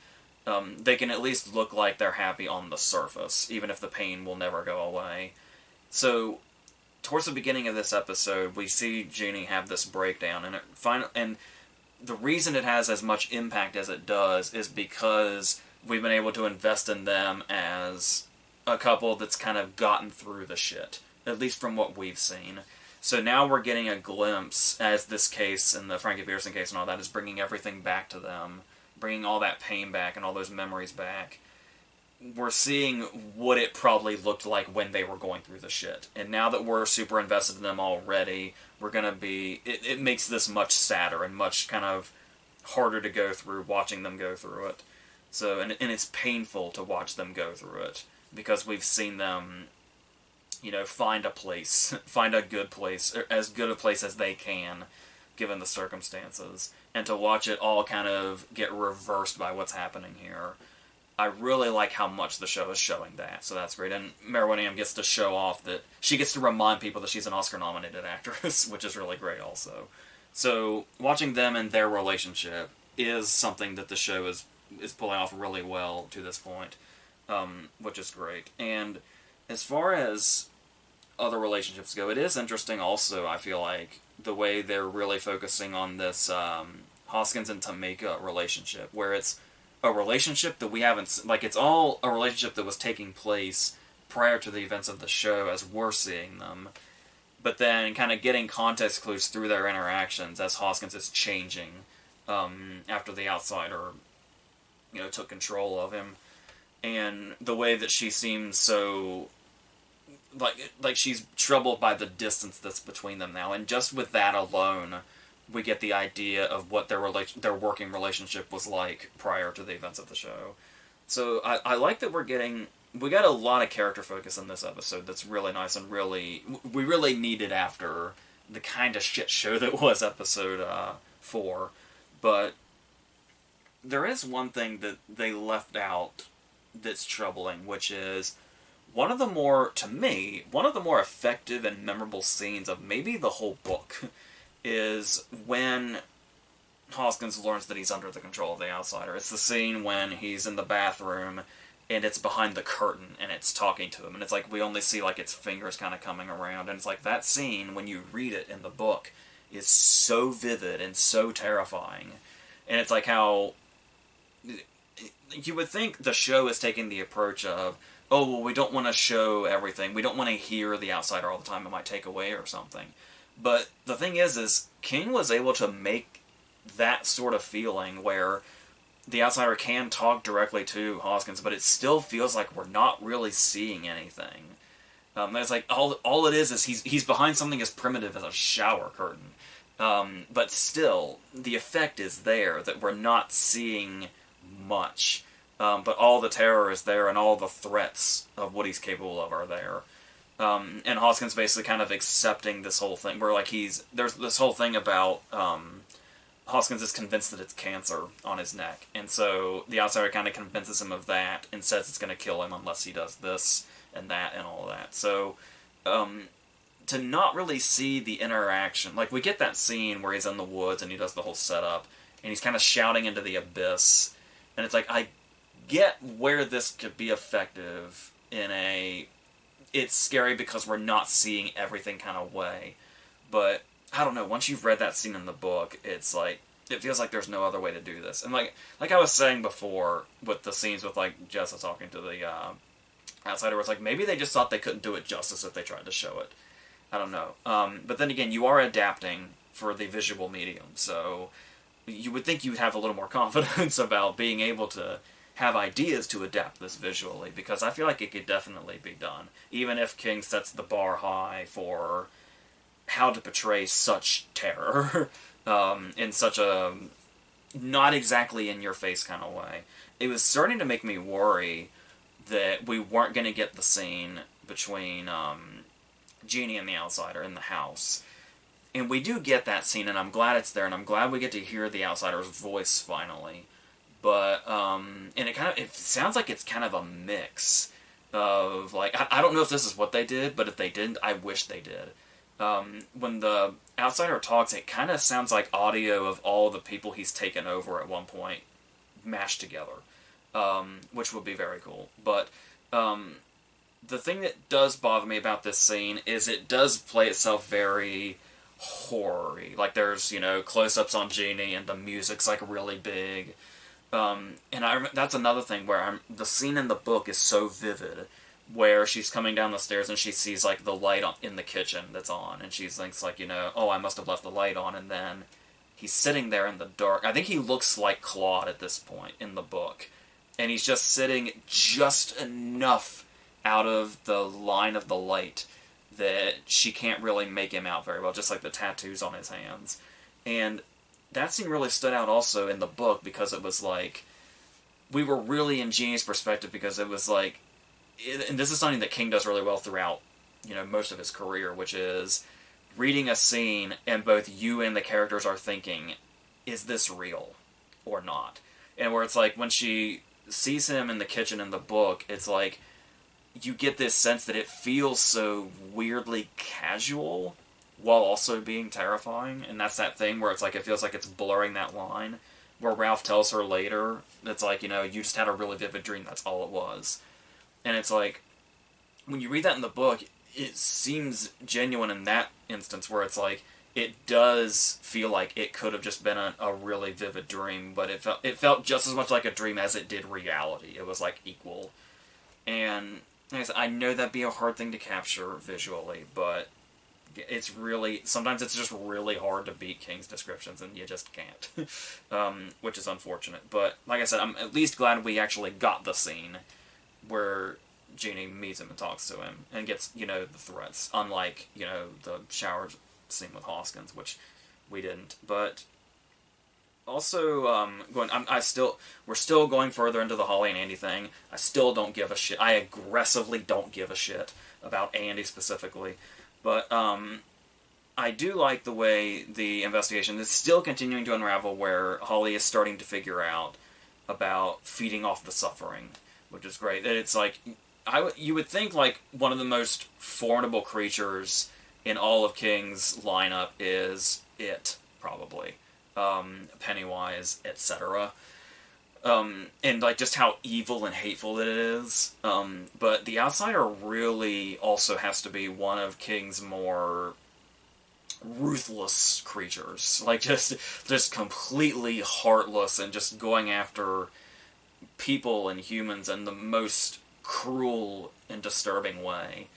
They can at least look like they're happy on the surface, even if the pain will never go away. So, towards the beginning of this episode, we see Jeannie have this breakdown, and the reason it has as much impact as it does is because we've been able to invest in them as a couple that's kind of gotten through the shit, at least from what we've seen. So now we're getting a glimpse, as this case and the Frankie Pearson case and all that is bringing everything back to them, bringing all that pain back and all those memories back. We're seeing what it probably looked like when they were going through the shit. And now that we're super invested in them already, we're going to be... It makes this much sadder and much kind of harder to go through, watching them go through it. So, and it's painful to watch them go through it, because we've seen them find a place, find a good place, or as good a place as they can, given the circumstances, and to watch it all kind of get reversed by what's happening here. I really like how much the show is showing that, so that's great. And Mary gets to show off that she gets to remind people that she's an Oscar-nominated actress, which is really great also. So watching them and their relationship is something that the show is pulling off really well to this point, which is great. And as far as other relationships go, it is interesting also, I feel like, the way they're really focusing on this Hoskins and Tamika relationship, where it's a relationship that we haven't... Like, it's all a relationship that was taking place prior to the events of the show as we're seeing them, but then kind of getting context clues through their interactions as Hoskins is changing after the outsider, took control of him. And the way that she seems so... Like she's troubled by the distance that's between them now, and just with that alone, we get the idea of what their working relationship was like prior to the events of the show. So I like that we got a lot of character focus in this episode that's really nice, and we really needed after the kind of shit show that was episode 4. But there is one thing that they left out that's troubling, which is one of the more effective and memorable scenes of maybe the whole book is when Hoskins learns that he's under the control of the outsider. It's the scene when he's in the bathroom and it's behind the curtain and it's talking to him, and it's like we only see like its fingers kind of coming around, and it's like that scene, when you read it in the book, is so vivid and so terrifying. And it's like how you would think the show is taking the approach of, oh, well, we don't want to show everything. We don't want to hear the outsider all the time. It might take away or something. But the thing is King was able to make that sort of feeling where the outsider can talk directly to Hoskins, but it still feels like we're not really seeing anything. It's like all it is he's behind something as primitive as a shower curtain. But still, the effect is there that we're not seeing much. But all the terror is there, and all the threats of what he's capable of are there. And Hoskins basically kind of accepting this whole thing, where like there's this whole thing about Hoskins is convinced that it's cancer on his neck, and so the outsider kind of convinces him of that and says it's going to kill him unless he does this and that and all that. So to not really see the interaction, like we get that scene where he's in the woods and he does the whole setup, and he's kind of shouting into the abyss, and it's like I get where this could be effective in it's scary because we're not seeing everything kind of way. But I don't know, once you've read that scene in the book, it's like it feels like there's no other way to do this. And like I was saying before with the scenes with like Jessa talking to the outsider, it's like maybe they just thought they couldn't do it justice if they tried to show it. I don't know. But then again, you are adapting for the visual medium, so you would think you'd have a little more confidence about being able to have ideas to adapt this visually, because I feel like it could definitely be done, even if King sets the bar high for how to portray such terror in such a not exactly in-your-face kind of way. It was starting to make me worry that we weren't going to get the scene between Jeannie and the outsider in the house. And we do get that scene, and I'm glad it's there, and I'm glad we get to hear the outsider's voice finally. But, and it sounds like it's kind of a mix of, like, I don't know if this is what they did, but if they didn't, I wish they did. When the outsider talks, it kind of sounds like audio of all the people he's taken over at one point mashed together, which would be very cool. But, the thing that does bother me about this scene is it does play itself very horror-y. Like, there's, close-ups on Jeannie, and the music's, like, really big. And that's another thing where the scene in the book is so vivid, where she's coming down the stairs and she sees like the light in the kitchen that's on, and she thinks like, oh, I must have left the light on, and then he's sitting there in the dark. I think he looks like Claude at this point in the book, and he's just sitting just enough out of the line of the light that she can't really make him out very well, just like the tattoos on his hands. And that scene really stood out also in the book because it was like, we were really in Jeannie's perspective, because it was like, and this is something that King does really well throughout most of his career, which is reading a scene and both you and the characters are thinking, is this real or not? And where it's like when she sees him in the kitchen in the book, it's like you get this sense that it feels so weirdly casual while also being terrifying, and that's that thing where it's like it feels like it's blurring that line, where Ralph tells her later, it's like, you just had a really vivid dream, that's all it was. And it's like, when you read that in the book, it seems genuine in that instance, where it's like, it does feel like it could have just been a really vivid dream, but it felt just as much like a dream as it did reality. It was like equal. And like I said, I know that'd be a hard thing to capture visually, but sometimes it's just really hard to beat King's descriptions, and you just can't. Which is unfortunate. But, like I said, I'm at least glad we actually got the scene where Jeannie meets him and talks to him, and gets, the threats, unlike, the shower scene with Hoskins, which we didn't. But also, we're still going further into the Holly and Andy thing. I still don't give a shit. I aggressively don't give a shit about Andy specifically. But I do like the way the investigation is still continuing to unravel, where Holly is starting to figure out about feeding off the suffering, which is great. It's like, you would think like one of the most formidable creatures in all of King's lineup is it, probably. Pennywise, etc. And like just how evil and hateful it is. But the Outsider really also has to be one of King's more ruthless creatures. Like just completely heartless and just going after people and humans in the most cruel and disturbing way.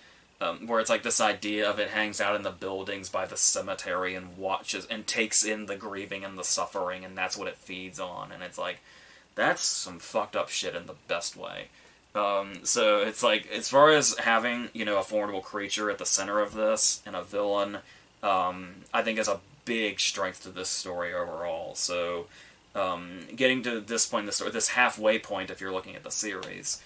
Where it's like this idea of it hangs out in the buildings by the cemetery and watches and takes in the grieving and the suffering, and that's what it feeds on. And it's like, that's some fucked up shit in the best way. So it's like, as far as having, a formidable creature at the center of this, and a villain, I think is a big strength to this story overall. So, getting to this point in the story, this halfway point if you're looking at the series,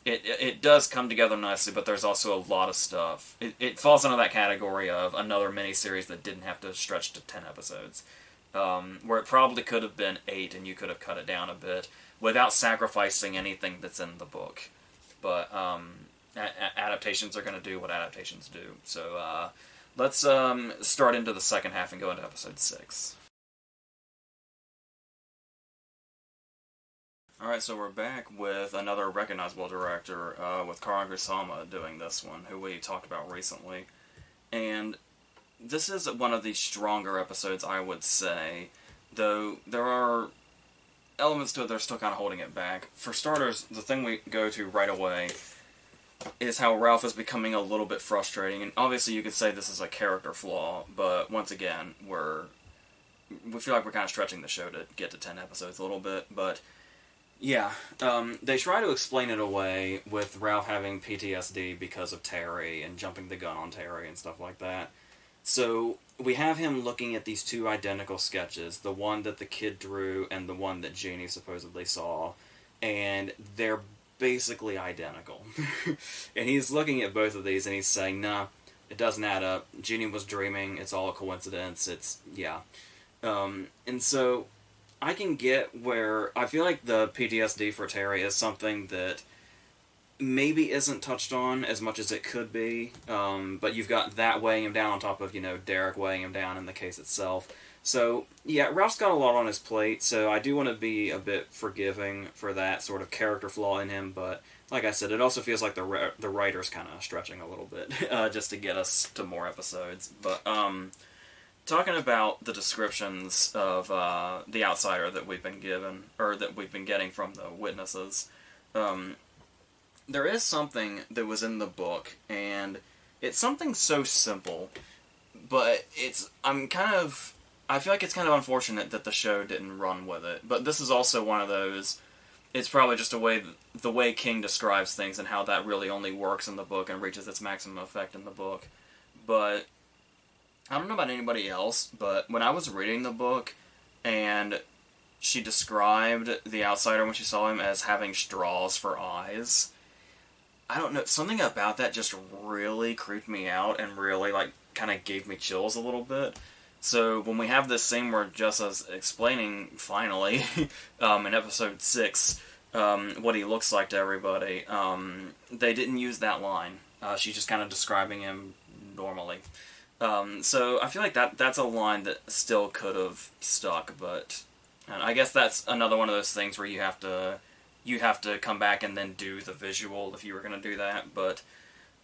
it does come together nicely, but there's also a lot of stuff. It falls into that category of another miniseries that didn't have to stretch to 10 episodes. Where it probably could have been 8 and you could have cut it down a bit without sacrificing anything that's in the book. But adaptations are going to do what adaptations do. So let's start into the second half and go into episode 6. Alright, so we're back with another recognizable director, with Karan Kusama doing this one, who we talked about recently. And this is one of the stronger episodes, I would say, though there are elements to it that are still kind of holding it back. For starters, the thing we go to right away is how Ralph is becoming a little bit frustrating, and obviously you could say this is a character flaw, but once again, we feel like we're kind of stretching the show to get to 10 episodes a little bit, but yeah, they try to explain it away with Ralph having PTSD because of Terry and jumping the gun on Terry and stuff like that. So we have him looking at these two identical sketches, the one that the kid drew and the one that Jeannie supposedly saw, and they're basically identical. And he's looking at both of these and he's saying, nah, it doesn't add up. Jeannie was dreaming, it's all a coincidence, yeah. And so I can get where I feel like the PTSD for Terry is something that maybe isn't touched on as much as it could be, but you've got that weighing him down on top of, Derek weighing him down in the case itself. So, yeah, Ralph's got a lot on his plate, so I do want to be a bit forgiving for that sort of character flaw in him, but like I said, it also feels like the writer's kind of stretching a little bit, just to get us to more episodes. But, talking about the descriptions of the Outsider that we've been given, or that we've been getting from the witnesses, there is something that was in the book, and it's something so simple, but I feel like it's kind of unfortunate that the show didn't run with it. But this is also one of those, it's probably just the way King describes things and how that really only works in the book and reaches its maximum effect in the book. But I don't know about anybody else, but when I was reading the book and she described the Outsider when she saw him as having straws for eyes, I don't know, something about that just really creeped me out and really, like, kind of gave me chills a little bit. So when we have this scene where Jessa's explaining, finally, in episode 6, what he looks like to everybody, they didn't use that line. She's just kind of describing him normally. So I feel like that's a line that still could have stuck, but and I guess that's another one of those things where you have to come back and then do the visual if you were going to do that. But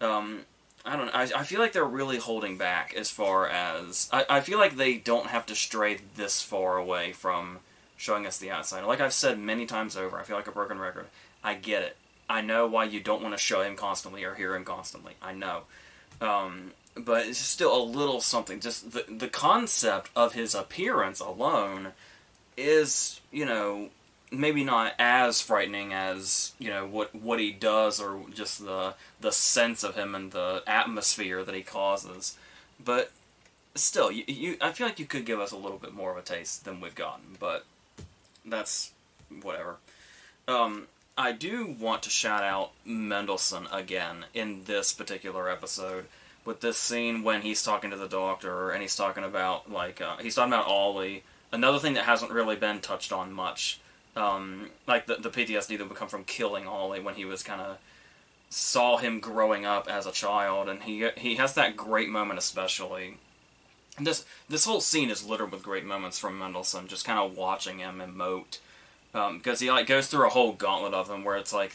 I don't know. I feel like they're really holding back as far as I feel like they don't have to stray this far away from showing us the outside. Like I've said many times over, I feel like a broken record. I get it. I know why you don't want to show him constantly or hear him constantly. I know. But it's still a little something. Just the concept of his appearance alone is, maybe not as frightening as, what he does or just the sense of him and the atmosphere that he causes. But still, I feel like you could give us a little bit more of a taste than we've gotten, but that's whatever. I do want to shout out Mendelsohn again in this particular episode with this scene when he's talking to the doctor and he's talking about, he's talking about Ollie. Another thing that hasn't really been touched on much, like the PTSD that would come from killing Ollie when he was kind of saw him growing up as a child, and he has that great moment especially. And this whole scene is littered with great moments from Mendelsohn, just kind of watching him emote. Because he goes through a whole gauntlet of them where it's like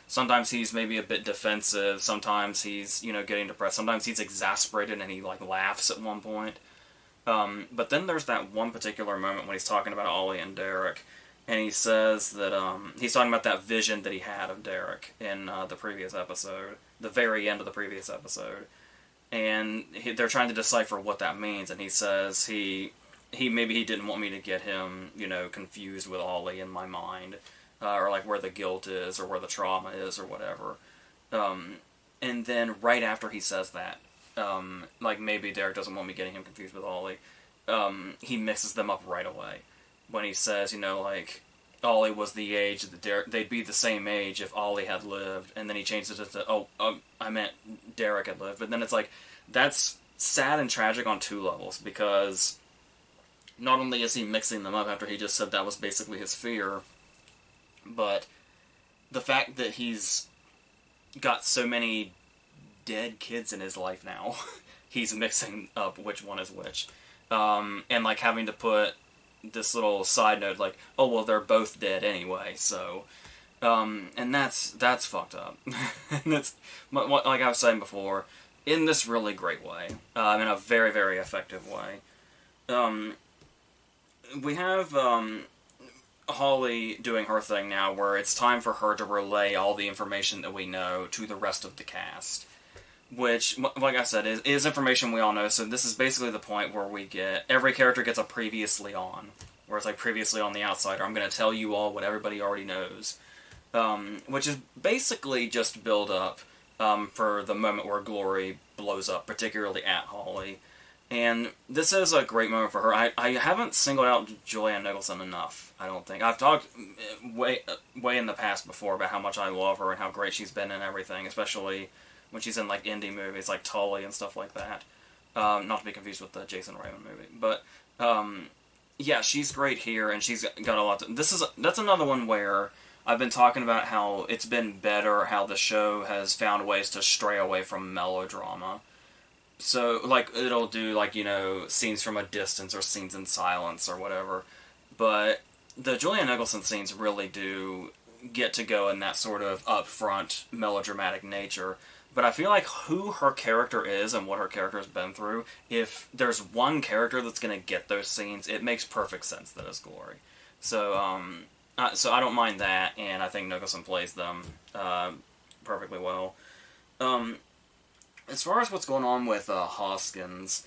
sometimes he's maybe a bit defensive, sometimes he's, getting depressed, sometimes he's exasperated and he laughs at one point. But then there's that one particular moment when he's talking about Ollie and Derek, and he says that he's talking about that vision that he had of Derek in the previous episode, the very end of the previous episode. And they're trying to decipher what that means, and he says maybe he didn't want me to get him, confused with Ollie in my mind, or where the guilt is, or where the trauma is, or whatever. And then right after he says that, maybe Derek doesn't want me getting him confused with Ollie, he mixes them up right away. When he says, Ollie was the age that they'd be the same age if Ollie had lived, and then he changes it to, I meant Derek had lived. But then it's that's sad and tragic on two levels, because not only is he mixing them up after he just said that was basically his fear, but the fact that he's got so many dead kids in his life now, he's mixing up which one is which. And having to put this little side note, oh, well, they're both dead anyway, so... and that's fucked up. And it's, like I was saying before, in this really great way. In a very, very effective way. We have Holly doing her thing now, where it's time for her to relay all the information that we know to the rest of the cast. Which, like I said, is information we all know, so this is basically the point where every character gets a previously on. Where it's previously on The Outsider. I'm going to tell you all what everybody already knows. Which is basically just build up for the moment where Glory blows up, particularly at Holly. And this is a great moment for her. I haven't singled out Julianne Nicholson enough, I don't think. I've talked way in the past before about how much I love her and how great she's been in everything, especially when she's in indie movies like Tully and stuff like that. Not to be confused with the Jason Reitman movie. But, yeah, she's great here, and she's got a lot to... That's another one where I've been talking about how it's been better, how the show has found ways to stray away from melodrama. So, it'll do, scenes from a distance or scenes in silence or whatever. But the Julianne Nicholson scenes really do get to go in that sort of upfront, melodramatic nature. But I feel like who her character is and what her character has been through, if there's one character that's going to get those scenes, it makes perfect sense that it's Glory. So, so I don't mind that, and I think Nicholson plays them perfectly well. As far as what's going on with Hoskins,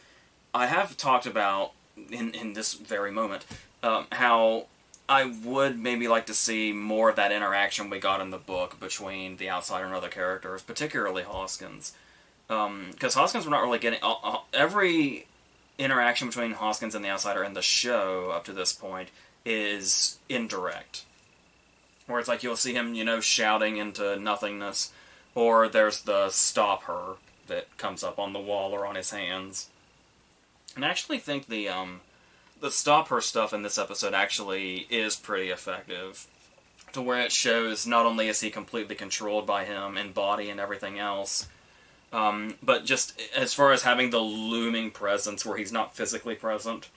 I have talked about, in this very moment, how I would maybe like to see more of that interaction we got in the book between the Outsider and other characters, particularly Hoskins. Because Hoskins, we're not really getting... every interaction between Hoskins and the Outsider in the show, up to this point, is indirect. Where it's you'll see him, shouting into nothingness, Or there's the stop her that comes up on the wall or on his hands. And I actually think the stop her stuff in this episode actually is pretty effective. To where it shows not only is he completely controlled by him in body and everything else, but just as far as having the looming presence where he's not physically present,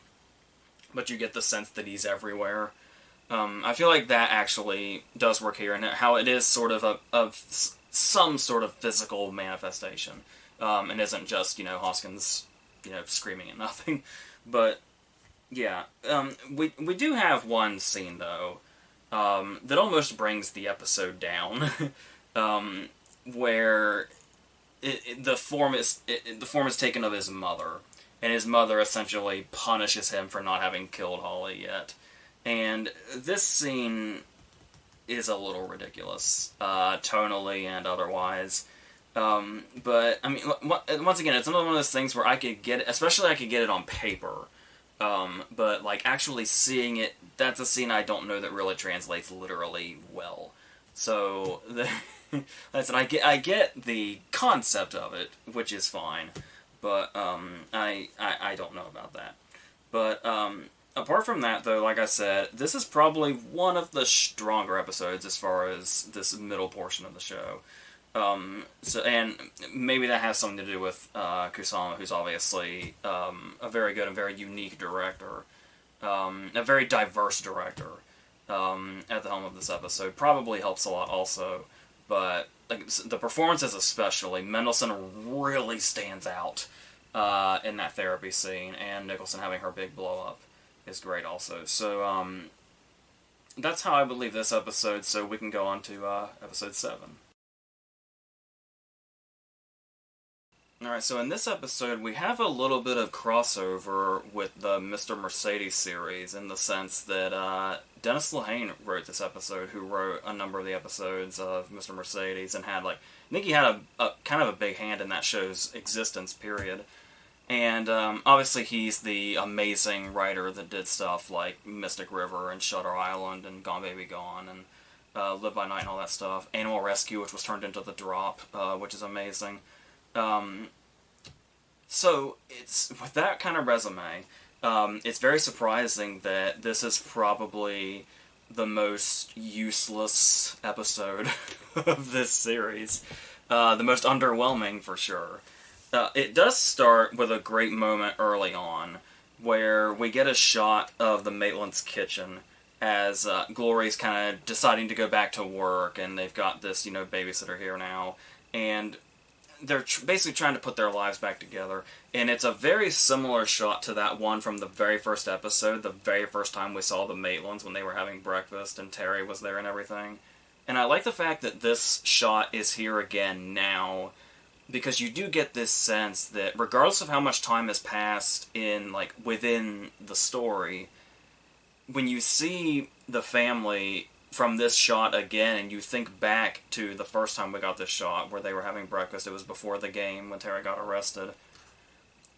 but you get the sense that he's everywhere. I feel like that actually does work here, and how it is sort of some sort of physical manifestation, and isn't just, Hoskins, screaming at nothing. But, yeah, we do have one scene, though, that almost brings the episode down, where the form is taken of his mother, and his mother essentially punishes him for not having killed Holly yet. And this scene is a little ridiculous, tonally and otherwise. But, I mean, once again, it's another one of those things where I could get it on paper. But, like, actually seeing it, that's a scene I don't know that really translates literally well. So, listen, I get the concept of it, which is fine, but, I don't know about that. But, apart from that, though, like I said, this is probably one of the stronger episodes as far as this middle portion of the show. And maybe that has something to do with Kusama, who's obviously a very good and very unique director, a very diverse director at the helm of this episode. Probably helps a lot also, but like the performances especially, Mendelsohn really stands out in that therapy scene, and Nicholson having her big blow up is great also. So that's how I would leave this episode, so we can go on to episode 7. Alright, so in this episode, we have a little bit of crossover with the Mr. Mercedes series, in the sense that Dennis Lehane wrote this episode, who wrote a number of the episodes of Mr. Mercedes, and had, like, I think he had a kind of a big hand in that show's existence, period. And obviously he's the amazing writer that did stuff like Mystic River and Shutter Island and Gone Baby Gone and Live by Night and all that stuff. Animal Rescue, which was turned into The Drop, which is amazing. So, it's with that kind of resume, it's very surprising that this is probably the most useless episode of this series. The most underwhelming, for sure. It does start with a great moment early on, where we get a shot of the Maitland's kitchen as Glory's kind of deciding to go back to work, and they've got this, babysitter here now, and they're basically trying to put their lives back together. And it's a very similar shot to that one from the very first episode, the very first time we saw the Maitlands when they were having breakfast and Terry was there and everything. And I like the fact that this shot is here again now, because you do get this sense that regardless of how much time has passed within the story, when you see the family from this shot again, and you think back to the first time we got this shot, where they were having breakfast, it was before the game, when Terry got arrested,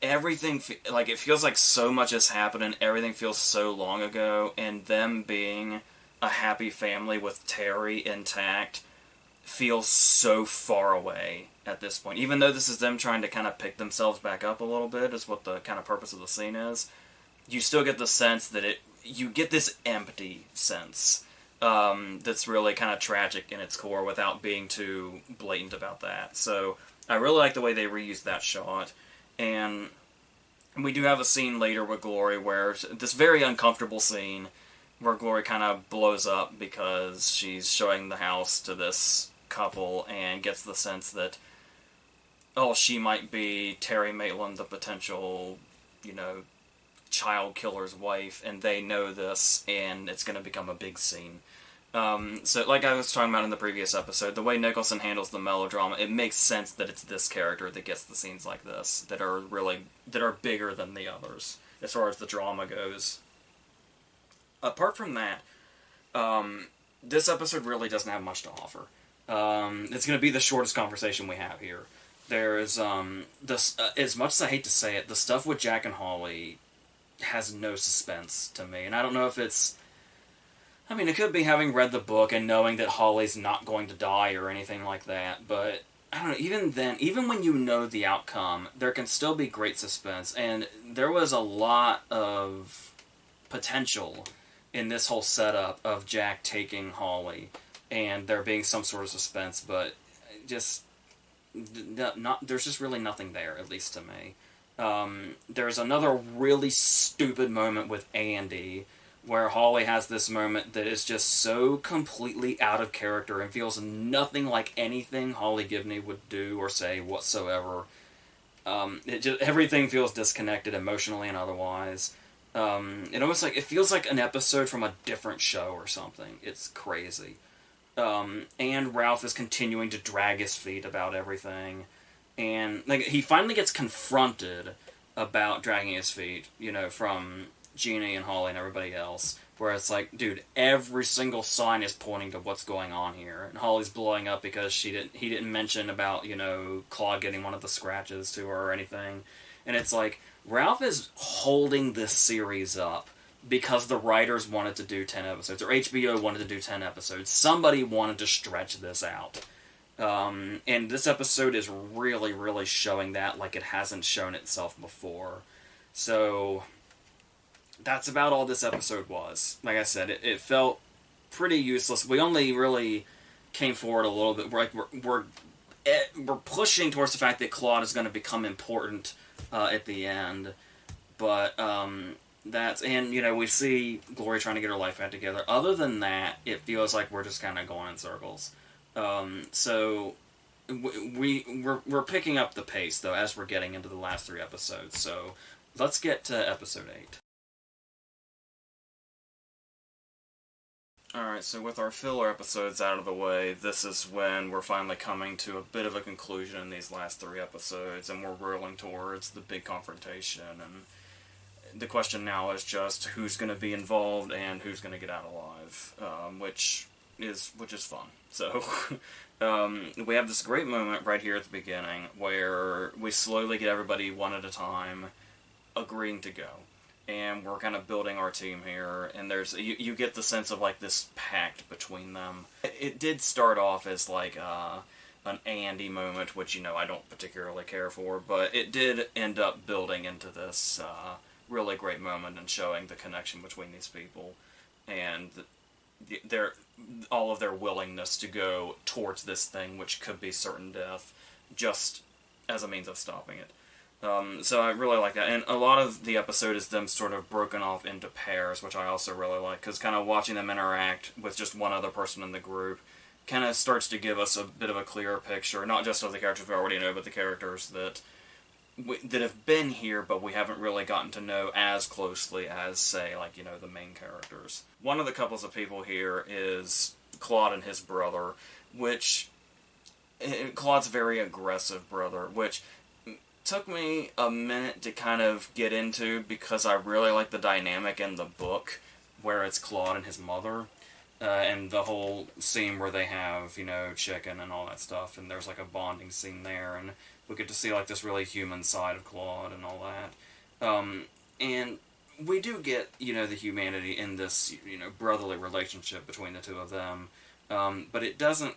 everything, it feels like so much has happened, and everything feels so long ago, and them being a happy family with Terry intact feels so far away at this point. Even though this is them trying to kind of pick themselves back up a little bit, is what the kind of purpose of the scene is, you still get the sense that you get this empty sense. That's really kind of tragic in its core without being too blatant about that. So I really like the way they reused that shot. And we do have a scene later with Glory where this very uncomfortable scene where Glory kind of blows up because she's showing the house to this couple and gets the sense that, she might be Terry Maitland, the potential, child killer's wife, and they know this, and it's going to become a big scene. So, like I was talking about in the previous episode, the way Nicholson handles the melodrama, it makes sense that it's this character that gets the scenes like this, that are bigger than the others, as far as the drama goes. Apart from that, this episode really doesn't have much to offer. It's going to be the shortest conversation we have here. There's, as much as I hate to say it, the stuff with Jack and Holly has no suspense to me, and I don't know if it's I mean, it could be having read the book and knowing that Holly's not going to die or anything like that, but I don't know, even then, even when you know the outcome, there can still be great suspense, and there was a lot of potential in this whole setup of Jack taking Holly, and there being some sort of suspense, but just not there's just really nothing there, at least to me. There's another really stupid moment with Andy, where Holly has this moment that is just so completely out of character and feels nothing like anything Holly Gibney would do or say whatsoever. Everything feels disconnected emotionally and otherwise. It feels like an episode from a different show or something. It's crazy. And Ralph is continuing to drag his feet about everything, and he finally gets confronted about dragging his feet, from Jeannie and Holly and everybody else. Where it's like, dude, every single sign is pointing to what's going on here, and Holly's blowing up because he didn't mention about Claude getting one of the scratches to her or anything, and it's like Ralph is holding this series up because the writers wanted to do 10 episodes, or HBO wanted to do 10 episodes. Somebody wanted to stretch this out. And this episode is really, really showing that like it hasn't shown itself before. So, that's about all this episode was. Like I said, it felt pretty useless. We only really came forward a little bit. We're pushing towards the fact that Claude is going to become important at the end. But, we see Glory trying to get her life back together. Other than that, it feels like we're just kind of going in circles. So we're picking up the pace though as we're getting into the last 3 episodes. So let's get to episode 8. Alright, so with our filler episodes out of the way, this is when we're finally coming to a bit of a conclusion in these last 3 episodes, and we're rolling towards the big confrontation, and the question now is just who's going to be involved and who's going to get out alive, which is fun. So, we have this great moment right here at the beginning where we slowly get everybody one at a time agreeing to go. And we're kind of building our team here, and you get the sense of like this pact between them. It did start off as like an Andy moment, which I don't particularly care for, but it did end up building into this really great moment and showing the connection between these people and all of their willingness to go towards this thing, which could be certain death, just as a means of stopping it. So I really like that, and a lot of the episode is them sort of broken off into pairs, which I also really like, because kind of watching them interact with just one other person in the group kind of starts to give us a bit of a clearer picture, not just of the characters we already know, but the characters that have been here, but we haven't really gotten to know as closely as, say, like, the main characters. One of the couples of people here is Claude and his brother, which Claude's a very aggressive brother, which took me a minute to kind of get into because I really like the dynamic in the book where it's Claude and his mother, and the whole scene where they have, chicken and all that stuff, and there's like a bonding scene there, and we get to see like this really human side of Claude and all that. And we do get, the humanity in this, brotherly relationship between the two of them, but it doesn't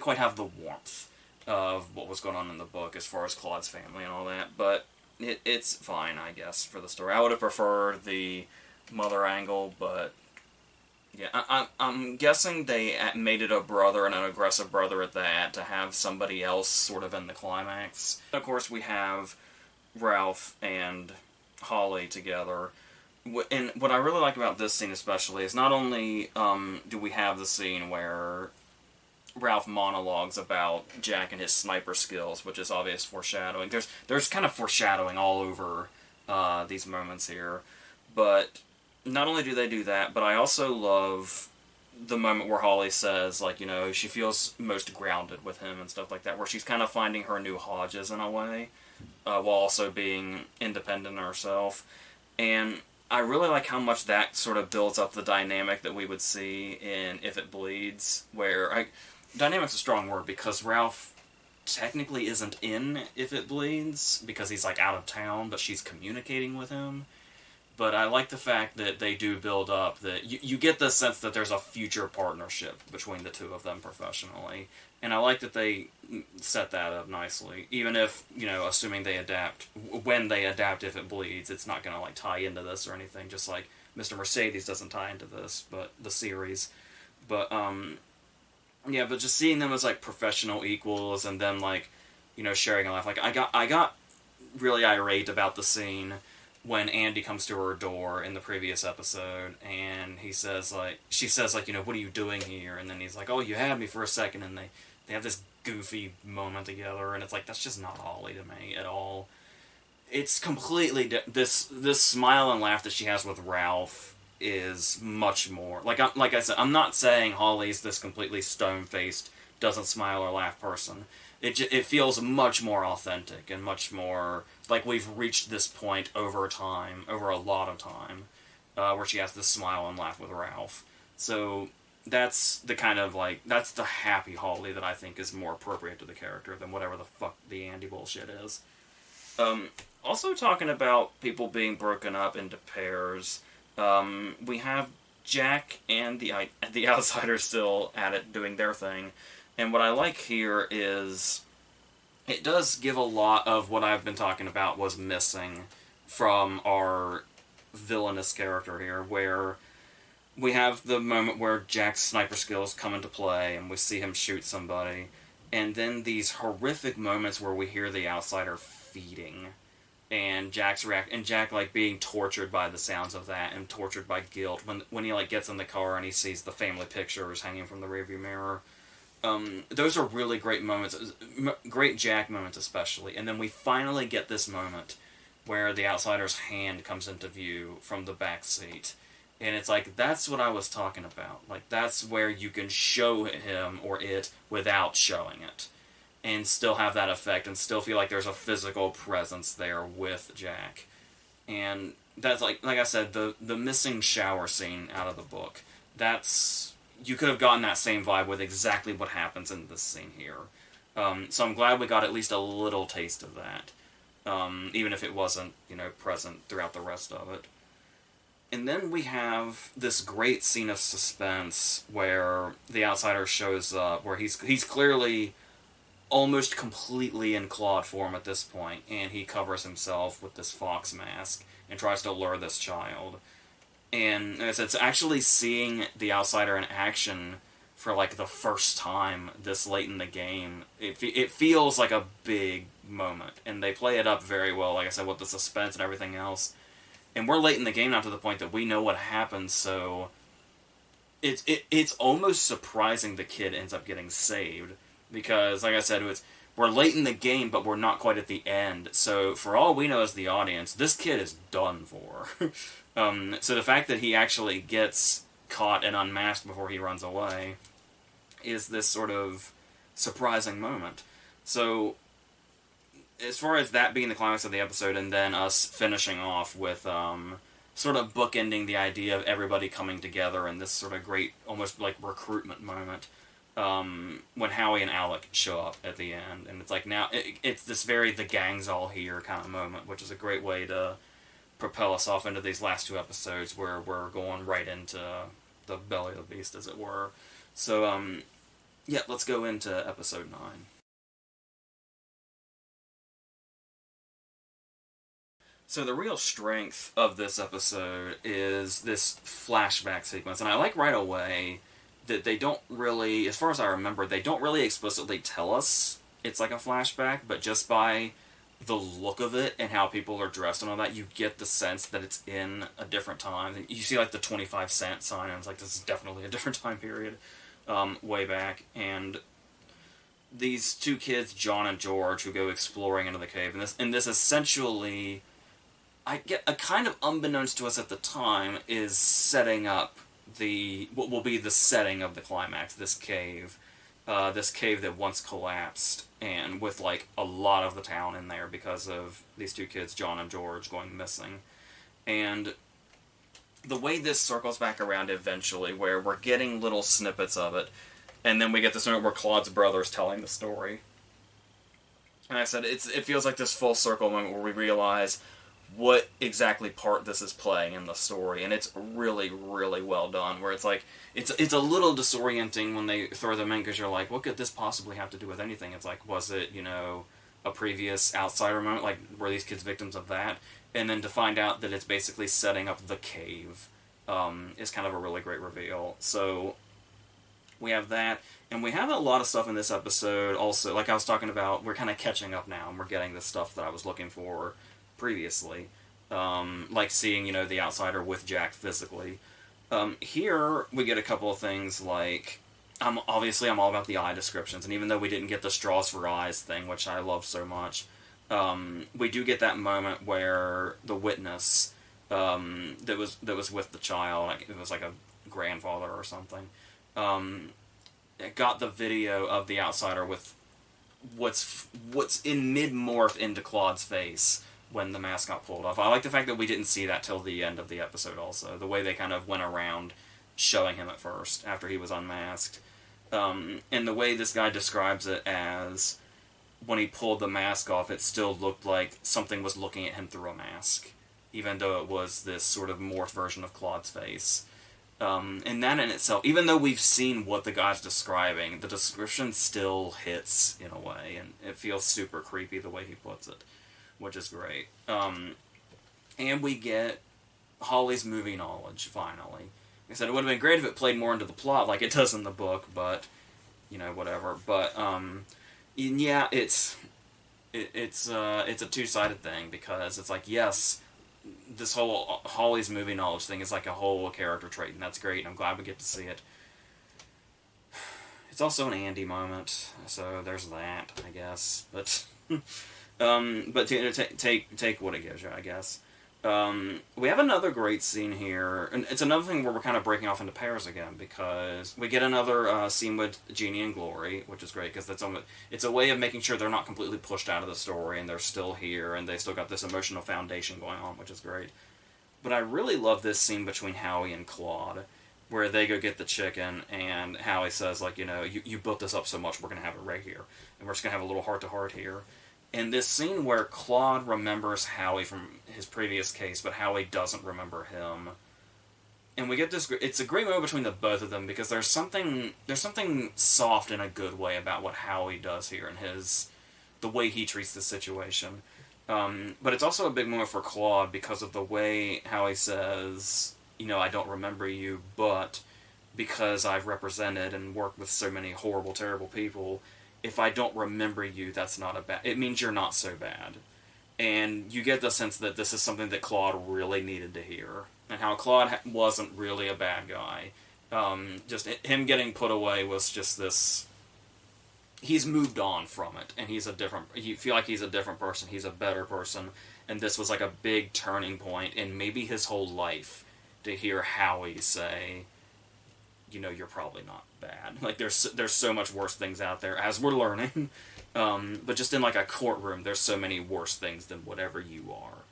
quite have the warmth of what was going on in the book as far as Claude's family and all that, but it's fine, I guess, for the story. I would have preferred the mother angle, but yeah, I'm guessing they made it a brother and an aggressive brother at that to have somebody else sort of in the climax. Of course, we have Ralph and Holly together, and what I really like about this scene especially is not only do we have the scene where Ralph monologues about Jack and his sniper skills, which is obvious foreshadowing. There's kind of foreshadowing all over these moments here, but not only do they do that, but I also love the moment where Holly says, like, she feels most grounded with him and stuff like that, where she's kind of finding her new Hodges in a way, while also being independent herself. And I really like how much that sort of builds up the dynamic that we would see in If It Bleeds, where dynamic's a strong word because Ralph technically isn't in If It Bleeds because he's like out of town, but she's communicating with him. But I like the fact that they do build up that you get the sense that there's a future partnership between the two of them professionally. And I like that they set that up nicely. Even if, assuming they adapt, when they adapt, if it bleeds, it's not going to, tie into this or anything. Just like Mr. Mercedes doesn't tie into this, but the series. But, yeah, but just seeing them as, professional equals and then, sharing a laugh. I got really irate about the scene when Andy comes to her door in the previous episode, and she says, what are you doing here? And then he's like, oh, you had me for a second, and they have this goofy moment together, and it's that's just not Holly to me at all. It's completely, this smile and laugh that she has with Ralph is much more, like I said, I'm not saying Holly's this completely stone-faced, doesn't smile or laugh person. It feels much more authentic and much more like we've reached this point over time, over a lot of time, where she has to smile and laugh with Ralph. So that's the kind of that's the happy Holly that I think is more appropriate to the character than whatever the fuck the Andy bullshit is. Also talking about people being broken up into pairs, we have Jack and the Outsiders still at it doing their thing. And what I like here is it does give a lot of what I've been talking about was missing from our villainous character here, where we have the moment where Jack's sniper skills come into play and we see him shoot somebody, and then these horrific moments where we hear the Outsider feeding, and Jack being tortured by the sounds of that and tortured by guilt when he gets in the car and he sees the family pictures hanging from the rearview mirror. Those are really great moments, great Jack moments especially, and then we finally get this moment where the Outsider's hand comes into view from the back seat, and it's that's what I was talking about. That's where you can show him or it without showing it, and still have that effect, and still feel like there's a physical presence there with Jack. And that's like I said, the missing shower scene out of the book, you could have gotten that same vibe with exactly what happens in this scene here. So I'm glad we got at least a little taste of that, even if it wasn't, present throughout the rest of it. And then we have this great scene of suspense where the Outsider shows up, where he's clearly almost completely in clawed form at this point, and he covers himself with this fox mask and tries to lure this child. And as it's actually seeing the Outsider in action for the first time this late in the game, it feels like a big moment, and they play it up very well, like I said, with the suspense and everything else. And we're late in the game now to the point that we know what happens, so it's almost surprising the kid ends up getting saved, because, like I said, we're late in the game, but we're not quite at the end. So for all we know as the audience, this kid is done for. So the fact that he actually gets caught and unmasked before he runs away is this sort of surprising moment. So as far as that being the climax of the episode, and then us finishing off with sort of bookending the idea of everybody coming together in this sort of great, almost recruitment moment, when Howie and Alec show up at the end, and it's now it's this very the gang's all here kind of moment, which is a great way to propel us off into these last two episodes where we're going right into the belly of the beast, as it were. So yeah, let's go into episode 9. So the real strength of this episode is this flashback sequence, and I like right away that they don't really, as far as I remember, they don't really explicitly tell us it's a flashback, but just by the look of it and how people are dressed and all that, you get the sense that it's in a different time. You see the 25-cent sign, and it's this is definitely a different time period, way back. And these two kids, John and George, who go exploring into the cave, and this essentially, I get a kind of unbeknownst to us at the time, is setting up what will be the setting of the climax, this cave that once collapsed, and with a lot of the town in there because of these two kids, John and George, going missing. And the way this circles back around eventually, where we're getting little snippets of it, and then we get this moment where Claude's brother's telling the story. And I said, it feels like this full circle moment where we realize what exactly part this is playing in the story, and it's really, really well done. Where it's like it's a little disorienting when they throw them in because you're like, what could this possibly have to do with anything? It's like, was it a previous outsider moment? Like, were these kids victims of that? And then to find out that it's basically setting up the cave is kind of a really great reveal. So we have that, and we have a lot of stuff in this episode. Also, like I was talking about, we're kind of catching up now, and we're getting the stuff that I was looking for previously, like seeing the outsider with Jack physically. Here we get a couple of things like I'm all about the eye descriptions, and even though we didn't get the straws for eyes thing, which I love so much, we do get that moment where the witness that was with the child, like it was like a grandfather or something, got the video of the outsider with what's in mid-morph into Claude's face when the mask got pulled off. I like the fact that we didn't see that till the end of the episode also. The way they kind of went around showing him at first after he was unmasked. And the way this guy describes it as when he pulled the mask off, it still looked like something was looking at him through a mask, even though it was this sort of morphed version of Claude's face. And that in itself, even though we've seen what the guy's describing, the description still hits in a way, and it feels super creepy the way he puts it, which is great. And we get Holly's movie knowledge, finally. Like I said, it would have been great if it played more into the plot like it does in the book, but, whatever. But, yeah, it's a two-sided thing, because it's like, yes, this whole Holly's movie knowledge thing is like a whole character trait, and that's great, and I'm glad we get to see it. It's also an Andy moment, so there's that, I guess. But take what it gives you, I guess. We have another great scene here, and it's another thing where we're kind of breaking off into pairs again, because we get another scene with Jeannie and Glory, which is great, because it's a way of making sure they're not completely pushed out of the story, and they're still here, and they still got this emotional foundation going on, which is great. But I really love this scene between Howie and Claude, where they go get the chicken, and Howie says, like, you built this up so much, we're going to have it right here, and we're just going to have a little heart-to-heart here. And this scene where Claude remembers Howie from his previous case, but Howie doesn't remember him. And we get this, it's a great moment between the both of them, because there's something soft in a good way about what Howie does here, and the way he treats the situation. But it's also a big moment for Claude, because of the way Howie says, I don't remember you, but because I've represented and worked with so many horrible, terrible people, if I don't remember you, that's not it means you're not so bad. And you get the sense that this is something that Claude really needed to hear, and how Claude wasn't really a bad guy. Just him getting put away was just this. He's moved on from it, and you feel like he's a different person. He's a better person, and this was like a big turning point in maybe his whole life, to hear Howie say, you're probably not bad. Like, there's so much worse things out there, as we're learning. But just in, like, a courtroom, there's so many worse things than whatever you are.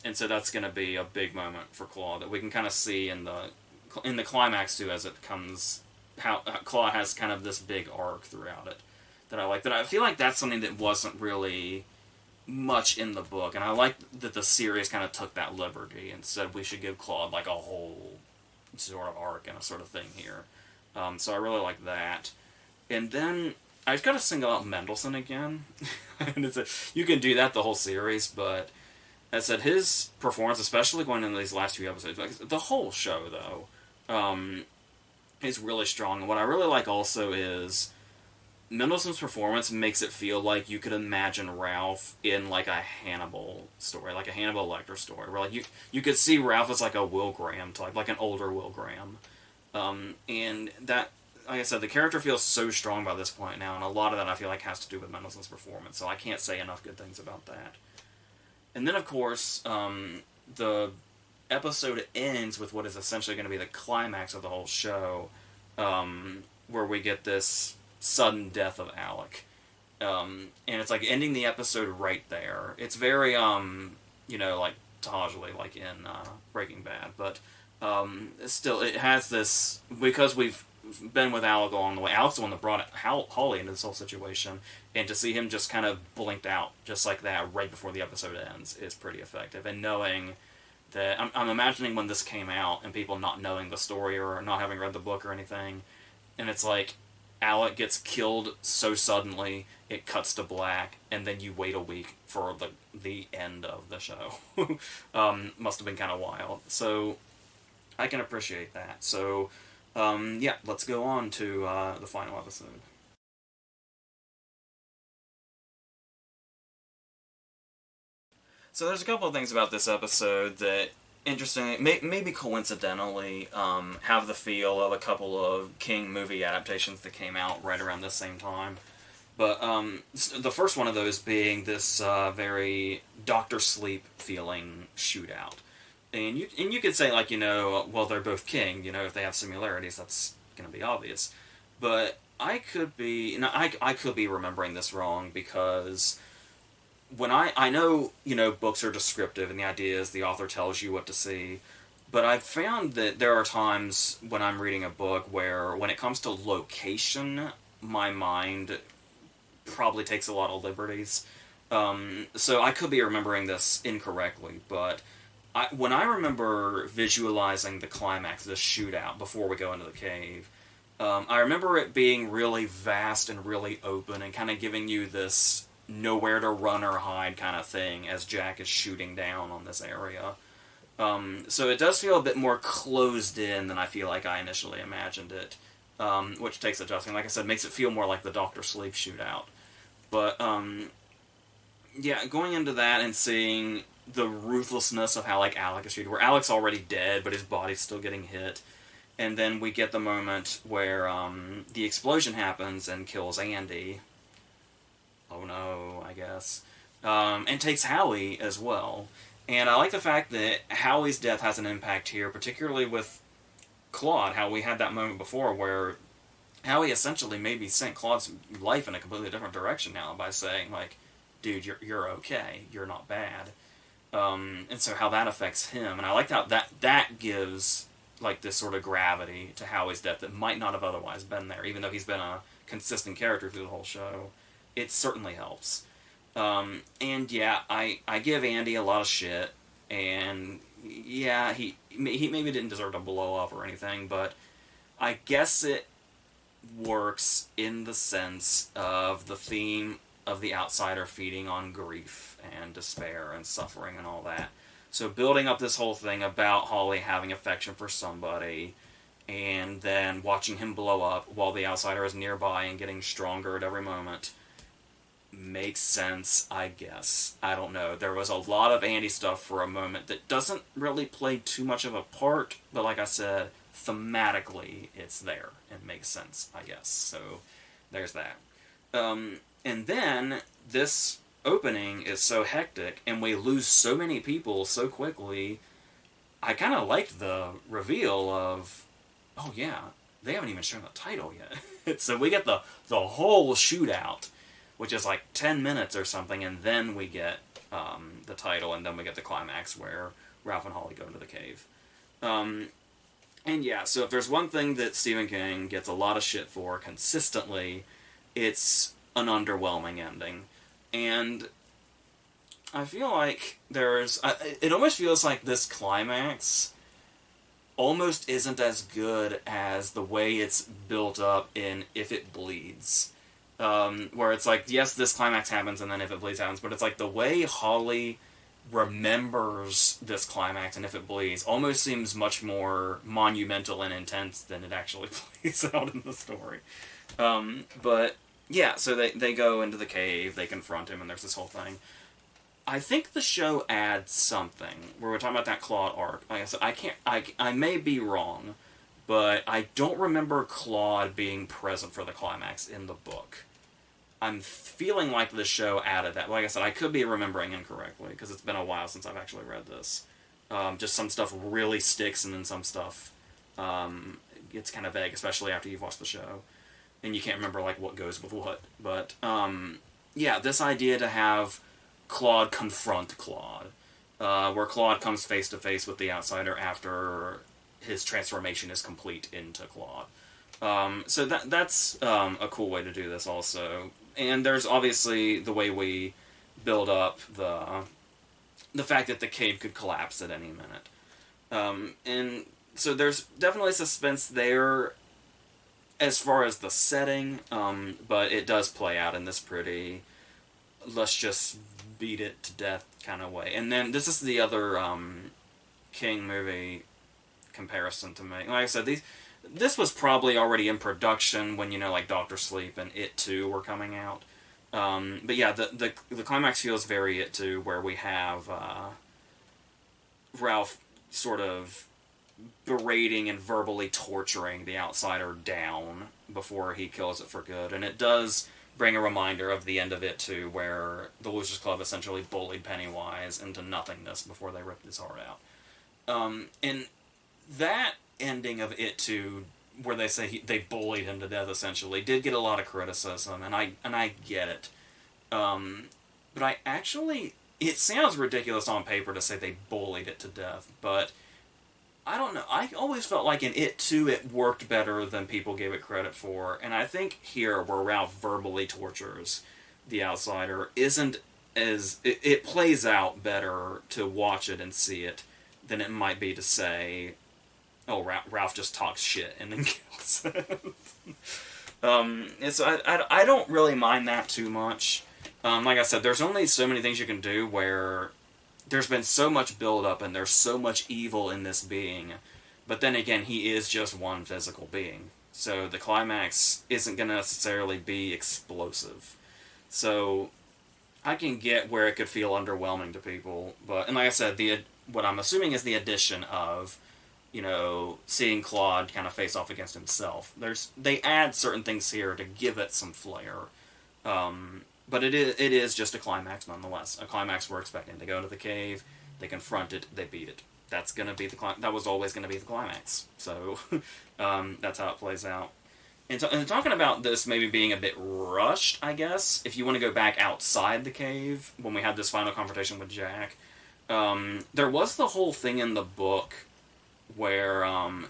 And so that's going to be a big moment for Claude, that we can kind of see in the climax, too, as it comes, how Claude has kind of this big arc throughout it that I like. That I feel like that's something that wasn't really much in the book, and I like that the series kind of took that liberty and said we should give Claude, like, a whole sort of arc and a sort of thing here. So I really like that. And then I just got to single out Mendelsohn again. And you can do that the whole series, but as I said, his performance, especially going into these last few episodes, like, the whole show though, is really strong. And what I really like also is Mendelsohn's performance makes it feel like you could imagine Ralph in, like, a Hannibal story, like a Hannibal Lecter story, where, like, you could see Ralph as, like, a Will Graham type, like an older Will Graham. And that, like I said, the character feels so strong by this point now, and a lot of that I feel like has to do with Mendelsohn's performance, so I can't say enough good things about that. And then, of course, the episode ends with what is essentially going to be the climax of the whole show, where we get this sudden death of Alec. And it's like ending the episode right there. It's very, like Tajali, like in Breaking Bad, but still, it has this, because we've been with Alec along the way. Alec's the one that brought Holly into this whole situation, and to see him just kind of blinked out just like that right before the episode ends is pretty effective. And knowing that, I'm imagining when this came out and people not knowing the story or not having read the book or anything, and it's like Alec gets killed so suddenly, it cuts to black, and then you wait a week for the end of the show. Must have been kind of wild. So I can appreciate that. So yeah, let's go on to the final episode. So there's a couple of things about this episode that, interesting, maybe coincidentally, have the feel of a couple of King movie adaptations that came out right around the same time. But the first one of those being this very Doctor Sleep feeling shootout. And you could say, like, well, they're both King, if they have similarities, that's going to be obvious. But I could be, I could be remembering this wrong, because when I know, books are descriptive, and the idea is the author tells you what to see, but I've found that there are times when I'm reading a book where, when it comes to location, my mind probably takes a lot of liberties. So I could be remembering this incorrectly, but when I remember visualizing the climax, the shootout, before we go into the cave, I remember it being really vast and really open, and kind of giving you this nowhere to run or hide kind of thing as Jack is shooting down on this area. So it does feel a bit more closed in than I feel like I initially imagined it, which takes adjusting. Like I said, makes it feel more like the Dr. Sleep shootout. But, yeah, going into that and seeing the ruthlessness of how, like, Alec is shooting, where Alec's already dead, but his body's still getting hit. And then we get the moment where the explosion happens and kills Andy. Oh no, I guess. And takes Howie as well. And I like the fact that Howie's death has an impact here, particularly with Claude, how we had that moment before where Howie essentially maybe sent Claude's life in a completely different direction now by saying, like, dude, you're okay, you're not bad. And so how that affects him. And I like how that gives, like, this sort of gravity to Howie's death that might not have otherwise been there, even though he's been a consistent character through the whole show. It certainly helps. And yeah, I give Andy a lot of shit, and yeah, he maybe didn't deserve to blow up or anything, but I guess it works in the sense of the theme of the outsider feeding on grief and despair and suffering and all that. So building up this whole thing about Holly having affection for somebody, and then watching him blow up while the outsider is nearby and getting stronger at every moment, makes sense, I guess. I don't know. There was a lot of Andy stuff for a moment that doesn't really play too much of a part, but like I said, thematically it's there and makes sense, I guess. So there's that. And then this opening is so hectic and we lose so many people so quickly. I kind of liked the reveal of, oh yeah, they haven't even shown the title yet. So we get the whole shootout, which is like 10 minutes or something, and then we get the title, and then we get the climax where Ralph and Holly go into the cave. And yeah, so if there's one thing that Stephen King gets a lot of shit for consistently, it's an underwhelming ending. And I feel like it almost feels like this climax almost isn't as good as the way it's built up in If It Bleeds. Where it's like, yes, this climax happens, and then If It Bleeds happens, but it's like the way Holly remembers this climax and If It Bleeds almost seems much more monumental and intense than it actually plays out in the story. But yeah, so they go into the cave, they confront him, and there's this whole thing. I think the show adds something where we're talking about that Claude arc. Like I said, I may be wrong, but I don't remember Claude being present for the climax in the book. I'm feeling like the show added that. Like I said, I could be remembering incorrectly, because it's been a while since I've actually read this. Just some stuff really sticks, and then some stuff gets kind of vague, especially after you've watched the show. And you can't remember, like, what goes with what. But, yeah, this idea to have Claude confront Claude, where Claude comes face to face with the outsider after his transformation is complete into Claude. So that's a cool way to do this also. And there's obviously the way we build up the fact that the cave could collapse at any minute. And so there's definitely suspense there as far as the setting, but it does play out in this pretty, let's just beat it to death kind of way. And then this is the other King movie comparison to make. Like I said, this was probably already in production when, like Doctor Sleep and It 2 were coming out. But yeah, the climax feels very It 2, where we have Ralph sort of berating and verbally torturing the outsider down before he kills it for good. And it does bring a reminder of the end of It 2, where the Losers Club essentially bullied Pennywise into nothingness before they ripped his heart out. And that ending of It 2, where they say they bullied him to death, essentially, did get a lot of criticism, and I get it. But I actually, it sounds ridiculous on paper to say they bullied it to death, but I don't know. I always felt like in It 2 it worked better than people gave it credit for, and I think here, where Ralph verbally tortures the outsider, isn't as... It plays out better to watch it and see it than it might be to say, oh, Ralph just talks shit and then kills it. I don't really mind that too much. Like I said, there's only so many things you can do where there's been so much build-up and there's so much evil in this being. But then again, he is just one physical being. So the climax isn't going to necessarily be explosive. So I can get where it could feel underwhelming to people. And like I said, what I'm assuming is the addition of, seeing Claude kind of face off against himself. They add certain things here to give it some flair. But it is just a climax nonetheless. A climax we're expecting. They go into the cave, they confront it, they beat it. That's gonna be that was always gonna be the climax. So that's how it plays out. And talking about this maybe being a bit rushed, I guess, if you want to go back outside the cave when we had this final confrontation with Jack, there was the whole thing in the book where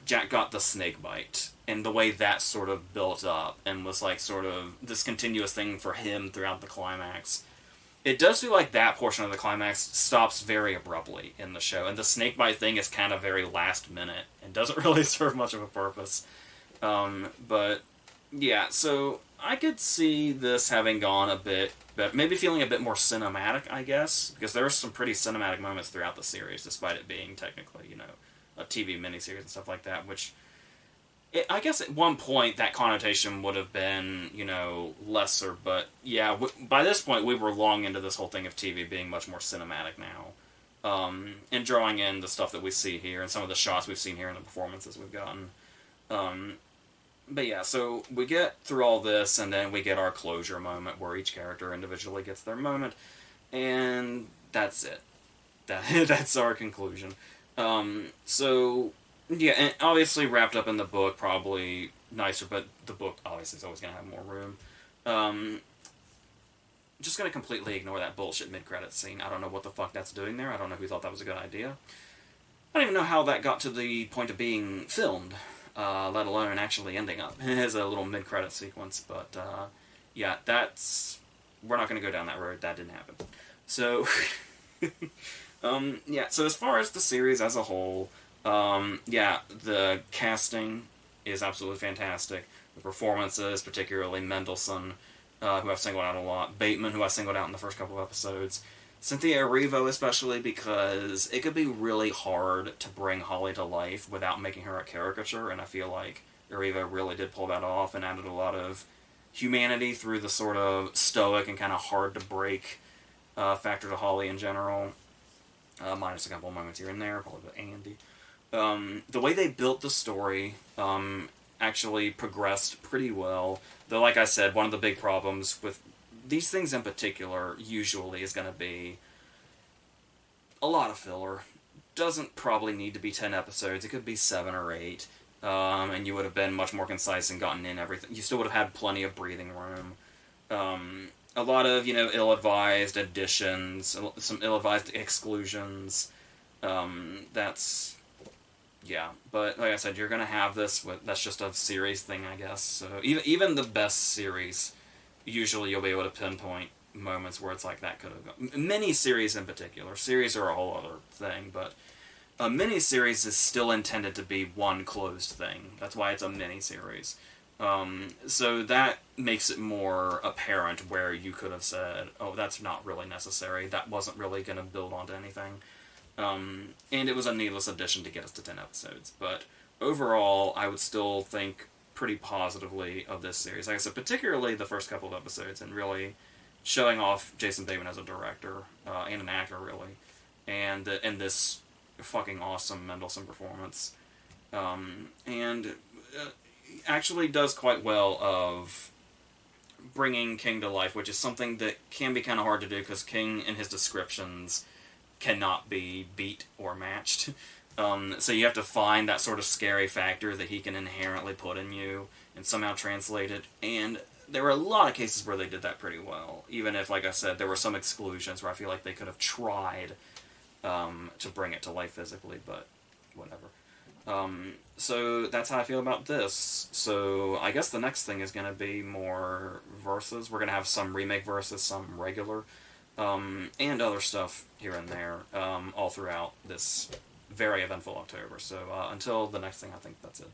Jack got the snake bite, and the way that sort of built up and was like sort of this continuous thing for him throughout the climax. It does feel like that portion of the climax stops very abruptly in the show, and the snake bite thing is kind of very last minute and doesn't really serve much of a purpose. But yeah, so I could see this having gone a bit, but maybe feeling a bit more cinematic, I guess, because there are some pretty cinematic moments throughout the series, despite it being technically, a TV miniseries and stuff like that, which I guess at one point that connotation would have been, lesser, but yeah, by this point we were long into this whole thing of TV being much more cinematic now, and drawing in the stuff that we see here and some of the shots we've seen here and the performances we've gotten. But yeah, so we get through all this, and then we get our closure moment where each character individually gets their moment, and that's it. That's our conclusion. So, yeah, and obviously wrapped up in the book, probably nicer, but the book obviously is always going to have more room. Just going to completely ignore that bullshit mid-credits scene. I don't know what the fuck that's doing there. I don't know who thought that was a good idea. I don't even know how that got to the point of being filmed, let alone actually ending up as a little mid-credit sequence, but, yeah, we're not going to go down that road. That didn't happen. So... yeah, so as far as the series as a whole, yeah, the casting is absolutely fantastic. The performances, particularly Mendelsohn, who I've singled out a lot. Bateman, who I singled out in the first couple of episodes. Cynthia Erivo, especially, because it could be really hard to bring Holly to life without making her a caricature, and I feel like Erivo really did pull that off and added a lot of humanity through the sort of stoic and kind of hard-to-break factor to Holly in general. Minus a couple of moments here and there, probably with Andy. The way they built the story actually progressed pretty well. Though, like I said, one of the big problems with these things in particular usually is going to be a lot of filler. Doesn't probably need to be 10 episodes. It could be 7 or 8. And you would have been much more concise and gotten in everything. You still would have had plenty of breathing room. A lot of, ill-advised additions, some ill-advised exclusions. That's Yeah, but like I said, you're gonna have this. That's just a series thing, I guess. So even the best series, usually you'll be able to pinpoint moments where it's like that could have gone. Mini series in particular, series are a whole other thing, but a mini series is still intended to be one closed thing. That's why it's a mini series. So that makes it more apparent where you could have said, "Oh, that's not really necessary. That wasn't really going to build onto anything." And it was a needless addition to get us to 10 episodes. But overall, I would still think pretty positively of this series. Like I said, particularly the first couple of episodes, and really showing off Jason Bateman as a director and an actor, really, and this fucking awesome Mendelsohn performance, and actually does quite well of bringing King to life, which is something that can be kind of hard to do because King in his descriptions cannot be beat or matched. So you have to find that sort of scary factor that he can inherently put in you and somehow translate it. And there were a lot of cases where they did that pretty well. Even if, like I said, there were some exclusions where I feel like they could have tried to bring it to life physically, but whatever. So that's how I feel about this. So I guess the next thing is going to be more verses. We're going to have some remake verses, some regular, and other stuff here and there, all throughout this very eventful October. So until the next thing, I think that's it.